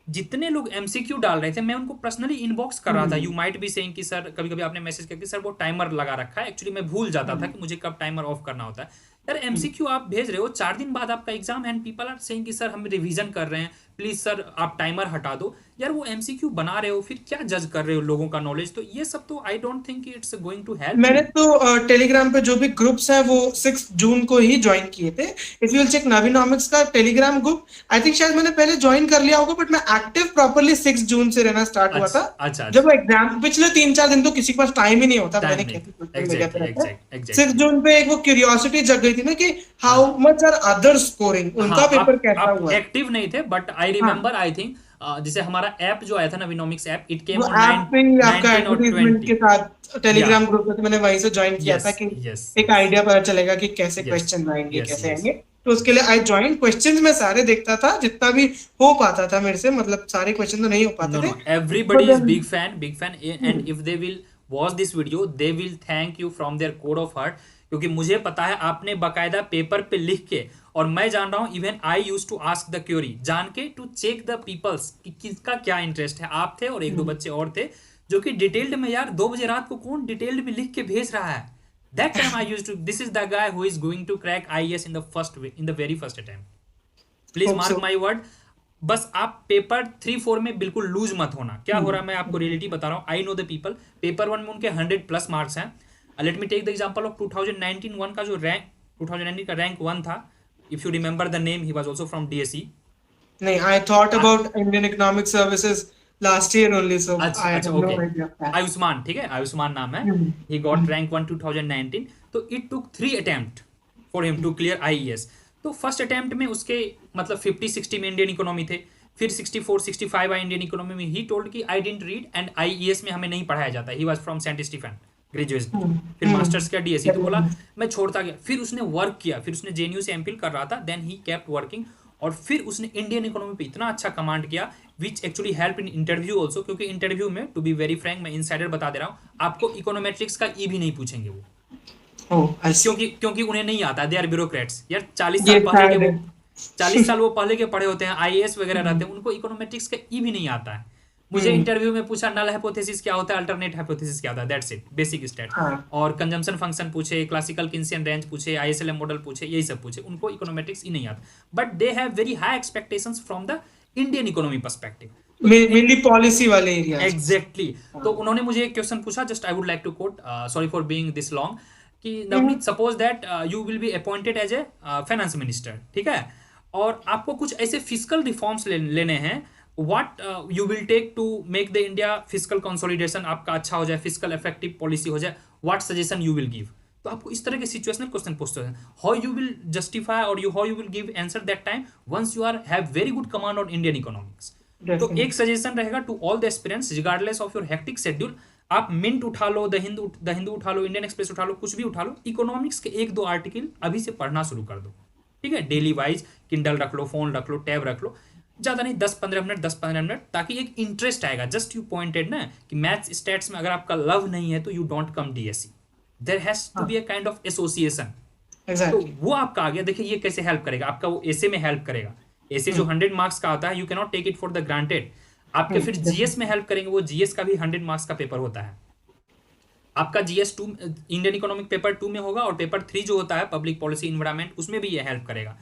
जितने लोग एमसीक्यू डाल रहे थे, मैं उनको पर्सनली इनबॉक्स कर रहा था. यू माइट बी सेइंग कि सर, कभी कभी आपने मैसेज किया कि सर वो टाइमर लगा रखा है, एक्चुअली मैं भूल जाता था कि मुझे कब टाइमर ऑफ करना होता है. यार एमसीक्यू आप भेज रहे हो 4 दिन बाद आपका exam, and people are saying कि सर हम रिवीजन कर रहे हैं, प्लीज सर आप टाइमर हटा दो. यार वो एमसीक्यू बना रहे हो, फिर क्या जज कर रहे हो लोगों का नॉलेज? तो ये सब तो I don't think it's going to help. मैंने तो टेलीग्राम पे जो भी ग्रुप्स हैं वो 6 जून को ही ज्वाइन किए थे. इफ यू विल चेक नवीनॉमिक्स का टेलीग्राम ग्रुप, आई थिंक शायद मैंने पहले ज्वाइन कर लिया होगा, बट मैं एक्टिव प्रॉपर्ली 6 जून से रहना स्टार्ट हुआ था. अच्छा. जब वो एग्जाम पिछले 3-4 दिन तो किसी के पास टाइम ही नहीं होता. मैंने 6 जून पे एक वो क्यूरियोसिटी जग गई थी ना कि how much are other scoring, उनका पेपर कैसा हुआ है? एक्टिव नहीं थे but I remember, I think जैसे हमारा ऐप जो आया था ना विनोमिक्स ऐप, इट केम वो ऑन ऐप पे ही आपका 19 और एडवर्टाइजमेंट 20। के साथ टेलीग्राम ग्रुप में, तो मैंने वहीं से ज्वाइन किया था यस कि यस एक आइडिया पता चलेगा कि कैसे यस क्वेश्चन आएंगे, यस कैसे यस आएंगे। तो उसके लिए आई ज्वाइन, क्वेश्चंस मैं सारे देखता था जितना भी हो पाता था मेरे से, मतलब सारे क्वेश्चन तो नहीं हो पाते No, थे, no. Everybody but is then big fan, and if they will watch this video, they will thank you from their core of heart. क्योंकि मुझे पता है आपने बकायदा पेपर पे लिख के, और मैं जान रहा हूं even I use to ask the query, जान के टू चेक द पीपल्स कि किसका क्या इंटरेस्ट है। आप थे और एक दो बच्चे और थे जो कि डिटेल्ड में, यार 2 बजे रात को कौन डिटेल्ड में लिख के भेज रहा है। That time I use to, this is the guy who is going to crack IAS in the very first attempt. Please hope mark so. My word. बस आप पेपर 3-4 में बिल्कुल लूज मत होना। क्या हो रहा है मैं आपको रियलिटी बता रहा हूँ। I know the people, paper 1 में उनके 100+ मार्क्स हैं। Let me take the example of 2019 one का जो रैंक, 2019 का रैंक 1 था, if you remember the name, he was also from DSE. नहीं, I thought about Indian Economic Services last year only, so अच्छा I अच्छा, have no okay. Idea of that. Ayushman, ठीक है, आयुष्मान नाम है। He got rank 1 2019। तो it took 3 attempt for him to clear IES. तो first attempt में उसके मतलब 50-60 में इंडियन इकोनॉमी थे, फिर 64-65 आए इंडियन इकोनॉमी में। ही टोल्ड कि I didn't read and IES में हमें नहीं पढ़ाया जाता। He was from Saint Stephen graduation, फिर मास्टर्स किया डीएसई। तो बोला मैं छोड़ता गया, फिर उसने वर्क किया, फिर उसने जेएनयू से एमफिल कर रहा था, देन ही केप्ट वर्किंग, और फिर उसने इंडियन इकोनॉमी पे इतना अच्छा कमांड किया which actually help in interview also. क्योंकि इंटरव्यू में, टू बी वेरी फ्रैंक, मैं इनसाइडर बता दे रहा हूँ, आपको इकोनोमेट्रिक्स का ई भी नहीं पूछेंगे वो, क्योंकि उन्हें नहीं आता। दे आर ब्यूरोक्रेट्स यार, 40 साल पहले के वो, 40 साल वो पहले के पढ़े होते हैं, आईएएस वगैरह रहते हैं, उनको इकोनोमेट्रिक्स का ई भी नहीं आता है। मुझे इंटरव्यू में पूछा नल हाइपोथेसिस क्या होता है, अल्टरनेट हाइपोथेसिस क्या होता है, दैट्स इट, बेसिक स्टैट। और कंजम्पशन फंक्शन पूछे, क्लासिकल किन्सियन रेंज पूछे, आईएसएलएम मॉडल पूछे, यही सब पूछे, उनको इकोनोमेट्रिक्स ही नहीं आता। But they have very high expectations from the Indian economy perspective, mainly policy वाले एरिया। एग्जैक्टली। तो उन्होंने मुझे एक क्वेश्चन पूछा, just I would like to quote, sorry for being this long, कि Navneet suppose that you will be appointed as A finance minister, ठीक है, और आपको कुछ ऐसे फिजिकल रिफॉर्म्स लेने हैं, what you will take to make the India physical consolidation आपका अच्छा हो जाए, फिजिकल इफेक्टिव पॉलिसी हो जाए, what suggestion you will give. तो आपको इस तरह के सिचुएशनल क्वेश्चन पूछते हैं, हाउ यू विल जस्टिफाई और how you will give answer that time once you are have very good command on Indian economics. तो एक सजेशन रहेगा to all the aspirants regardless of your hectic schedule, आप mint उठा लो, the Hindu उठा लो, Indian express उठा लो, कुछ भी उठा लो, इकोनॉमिक्स के 1-2 आर्टिकल अभी से पढ़ना शुरू कर दो, ठीक है। डेली वाइज किंडल रख लो, फोन रख लो, टैब रख लो, ज्यादा नहीं, 10-15 मिनट, ताकि एक इंटरेस्ट आएगा। जस्ट यू पॉइंटेड ना कि मैथ्स स्टैट्स में अगर आपका लव नहीं है तो you don't come DSC, there has to be a kind of association. तो वो आपका आ गया। देखिए ये कैसे हेल्प करेगा आपका, वो एसे में हेल्प करेगा। एसे जो 100 मार्क्स का आता है, you can not take it for the granted. आपके फिर जीएस में हेल्प करेंगे, वो जीएस का भी 100 मार्क्स का पेपर होता है। आपका जीएस 2 इंडियन इकोनॉमिक पेपर 2 में होगा, और पेपर 3 जो होता है पब्लिक पॉलिसी इन्वायरमेंट, उसमें भी ये हेल्प करेगा।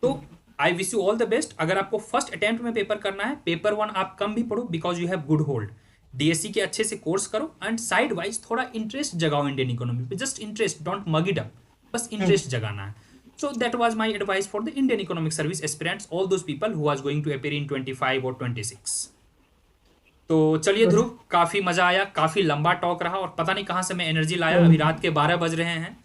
तो I wish you all the best. अगर आपको फर्स्ट अटेम्प्ट में पेपर करना है, पेपर 1 आप कम भी पढ़ो because you have good hold, DSC के अच्छे से कोर्स करो, एंड साइड वाइज थोड़ा इंटरेस्ट जगाओ इंडियन इकोनॉमी पे, just interest, don't mug it up, बस इंटरेस्ट जगाना है। So that was my advice for the Indian Economic Service aspirants, all those people who was going to appear in 25 or 26. तो चलिए ध्रुव, काफी मजा आया, काफी लंबा टॉक रहा, और पता नहीं कहाँ से मैं एनर्जी लाया। अभी रात के 12 बज रहे हैं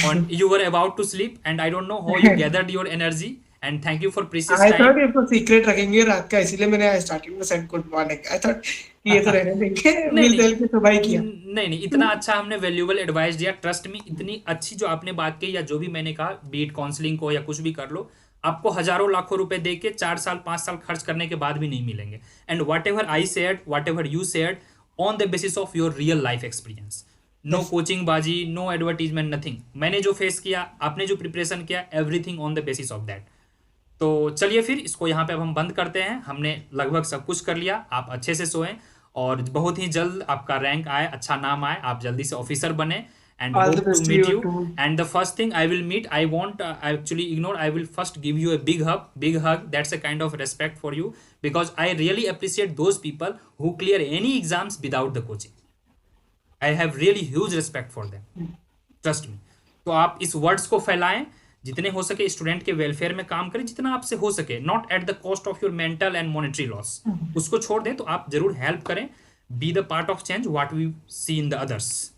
और you were about to sleep and I don't know how you gathered your energy, and thank you for precious I time. thought ये तो सीक्रेट रखेंगे रात का, इसीलिए मैंने स्टार्टिंग में said good morning. I thought ये तो रहने देंगे, मिल तेल के सुबह ही किया। नहीं, इतना अच्छा हमने वैल्यूएबल एडवाइस दिया। ट्रस्ट में, इतनी अच्छी जो आपने बात कही, या जो भी मैंने कहा, बीट काउंसलिंग को या कुछ भी कर लो, आपको हजारों लाखों रुपए दे के 4 साल 5 साल खर्च करने के बाद भी नहीं मिलेंगे। And whatever I said, whatever you said, on the basis of your real life experience, no coaching बाजी, नो एडवर्टीजमेंट, नथिंग। मैंने जो फेस किया, आपने जो प्रिपरेशन किया, everything on the basis of that. तो चलिए फिर इसको यहाँ पे अब हम बंद करते हैं। हमने लगभग सब कुछ कर लिया। आप अच्छे से सोएं और बहुत ही जल्द आपका रैंक आए, अच्छा नाम आए, आप जल्दी से ऑफिसर बने, and All hope the to best to meet you you. too. And the first thing I will meet, I won't actually ignore, I will first give you a big hug. That's a kind of respect for you, because I really appreciate those people who clear any exams without the coaching. I have really huge respect for them, trust me. तो आप इस words को फैलाएं, जितने हो सके student के welfare में काम करें, जितना आपसे हो सके, not at the cost of your mental and monetary loss. उसको छोड़ दें, तो आप जरूर हेल्प करें। Be the part of change what we see in the others,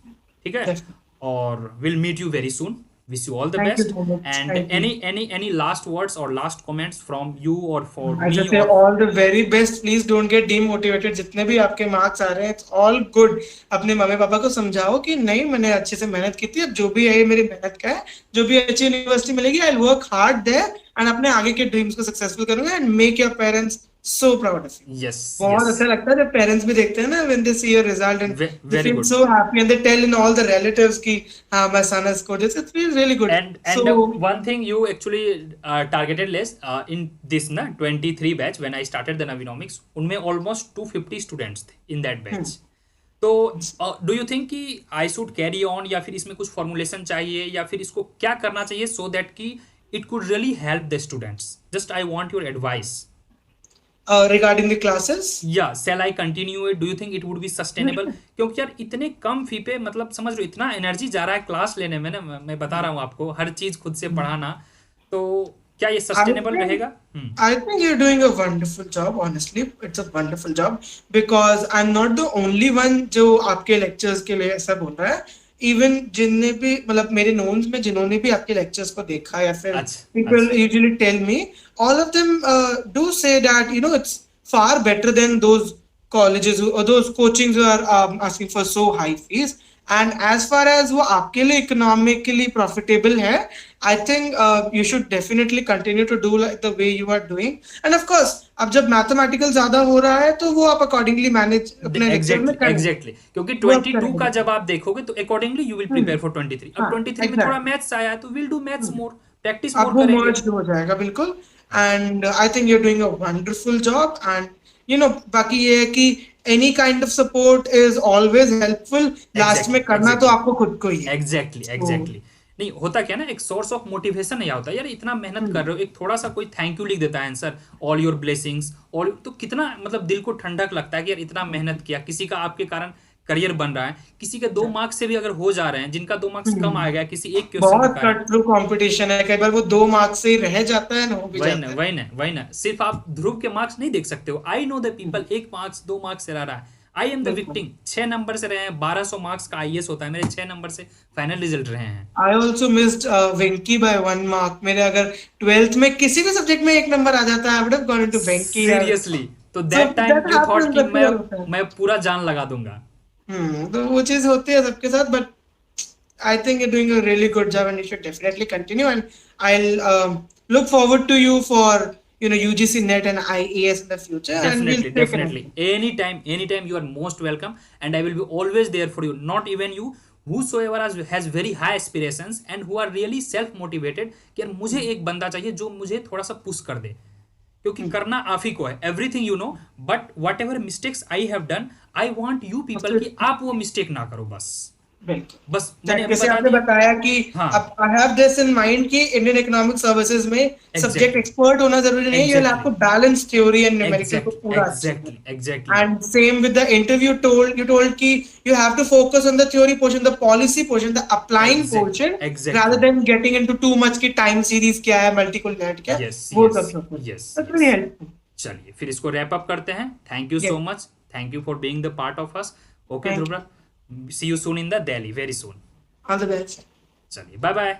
ठीक है। और will meet you very soon. Wish you all the Thank you best. so much. And Thank you. any last words or last comments from you or for I me just say or all the very best. Please don't get demotivated. जितने भी आपके marks आ रहे हैं, it's all good. अपने mummy papa को समझाओ कि नहीं, मैंने अच्छे से मेहनत की थी, अब जो भी है ये मेरी मेहनत का है, जो भी अच्छी यूनिवर्सिटी मिलेगी, I'll work hard there and अपने आगे के ड्रीम्स को सक्सेसफुल करूंगा and make your parents so proud of you. yes बहुत yes अच्छा लगता है जब पेरेंट्स भी देखते हैं ना, when they see your result and they very feel good. so happy and they tell in all the relatives कि हाँ my son has scored this. It feels really good. And So one thing you actually targeted less in this na 23 batch when I started the Navinomics, उनमें almost 250 students थे in that batch. तो do you think कि I should carry on, या फिर इसमें कुछ formulation चाहिए, या फिर इसको क्या करना चाहिए सो दैट कि it could really help the students? Just I want your advice regarding the classes, या shall I continue it? Do you think it would be sustainable? क्योंकि यार इतने कम फी पे, मतलब समझ रहे हो, इतना एनर्जी जा रहा है क्लास लेने में ना, मैं बता रहा हूँ आपको, हर चीज खुद से पढ़ाना, तो क्या ये सस्टेनेबल रहेगा? I think you're doing a wonderful job. Honestly, it's a wonderful job because I'm not the only one जो आपके lectures के लिए ऐसा बोल रहा है. Even जिनने भी, मतलब मेरे नोन्स में जिन्होंने भी आपके lectures को देखा या फिर people usually tell me, all of them do say that it's far better than those colleges or those coachings who are asking for so high fees. And as far as वो आपके लिए economically profitable है, I think you should definitely continue to do like the way you are doing. And of course, अब जब mathematical ज़्यादा हो रहा है तो वो आप accordingly manage अपने lecture में करें. Exactly. क्योंकि 22 का जब आप देखोगे तो accordingly you will prepare for 23. अब 23 में थोड़ा मैथ्स आया तो we'll do maths more, practice more आपको करेंगे. merge हो जाएगा बिल्कुल. And I think you're doing a wonderful job. And बाकी ये है कि any kind of support is always helpful. Last में करना तो आपको खुद को ही है. Exactly. नहीं होता क्या ना, एक सोर्स ऑफ मोटिवेशन नहीं होता यार, इतना मेहनत कर रहे हो, एक थोड़ा सा कोई थैंक यू लिख देता है answer, all your blessings, all, तो कितना मतलब दिल को ठंडक लगता है कि यार इतना मेहनत किया, किसी का आपके कारण करियर बन रहा है, किसी के 2 मार्क्स से भी अगर हो जा रहे हैं, जिनका 2 मार्क्स कम आ गया किसी एक क्वेश्चन बहुत कट थ्रू कंपटीशन है, कई बार वो 2 मार्क्स से ही रह जाता है ना, हो भी जाता है. वही ना, सिर्फ आप ध्रुव के मार्क्स नहीं देख सकते हो. आई know the people 1 marks 2 marks से रह रहा है. I am the victim. 6 number से रहे हैं, 1200 मार्क्स का आईएएस होता है, मेरे 6 नंबर से फाइनल रिजल्ट रहे हैं. आई ऑल्सो मिस्ड वेंकी बाय 1 मार्क. मेरे अगर 12th में किसी भी सब्जेक्ट में 1 नंबर आ जाता है, I would have gone into Venky. Seriously, तो दैट टाइम यू थॉट कि मैं पूरा जान लगा दूंगा. तो वो चीज होती है सबके साथ, but I think you're doing a really good job and you should definitely continue. And I'll look forward to you for UGC NET and IAS in the future. Definitely. Anytime you are most welcome, and I will be always there for you. Not even you, whosoever has very high aspirations and who are really self motivated कि यार मुझे एक बंदा चाहिए जो मुझे थोड़ा सा पुश कर दे, क्योंकि करना आप ही को है. Everything you know, but what ever mistakes I have done, I want you people कि आप वो मिस्टेक ना करो. बस जैसे आपने बताया कि अब I have this in mind कि इंडियन इकोनॉमिक सर्विसेज में सब्जेक्ट एक्सपर्ट होना जरूरी नहीं है, आपको बैलेंस थ्योरी एंड न्यूमेरिकल को पूरा. Exactly. And same with the interview you told कि you have to focus on the theory portion, the policy portion, the applying portion, rather than getting into too much की time series क्या है, multiple net क्या है, वो सब. चलिए फिर इसको रैप अप करते हैं. Thank you so much. Thank you for being the part of us. Okay, Dhruv. See you soon in the Delhi, very soon. All the best. चलिए, bye bye.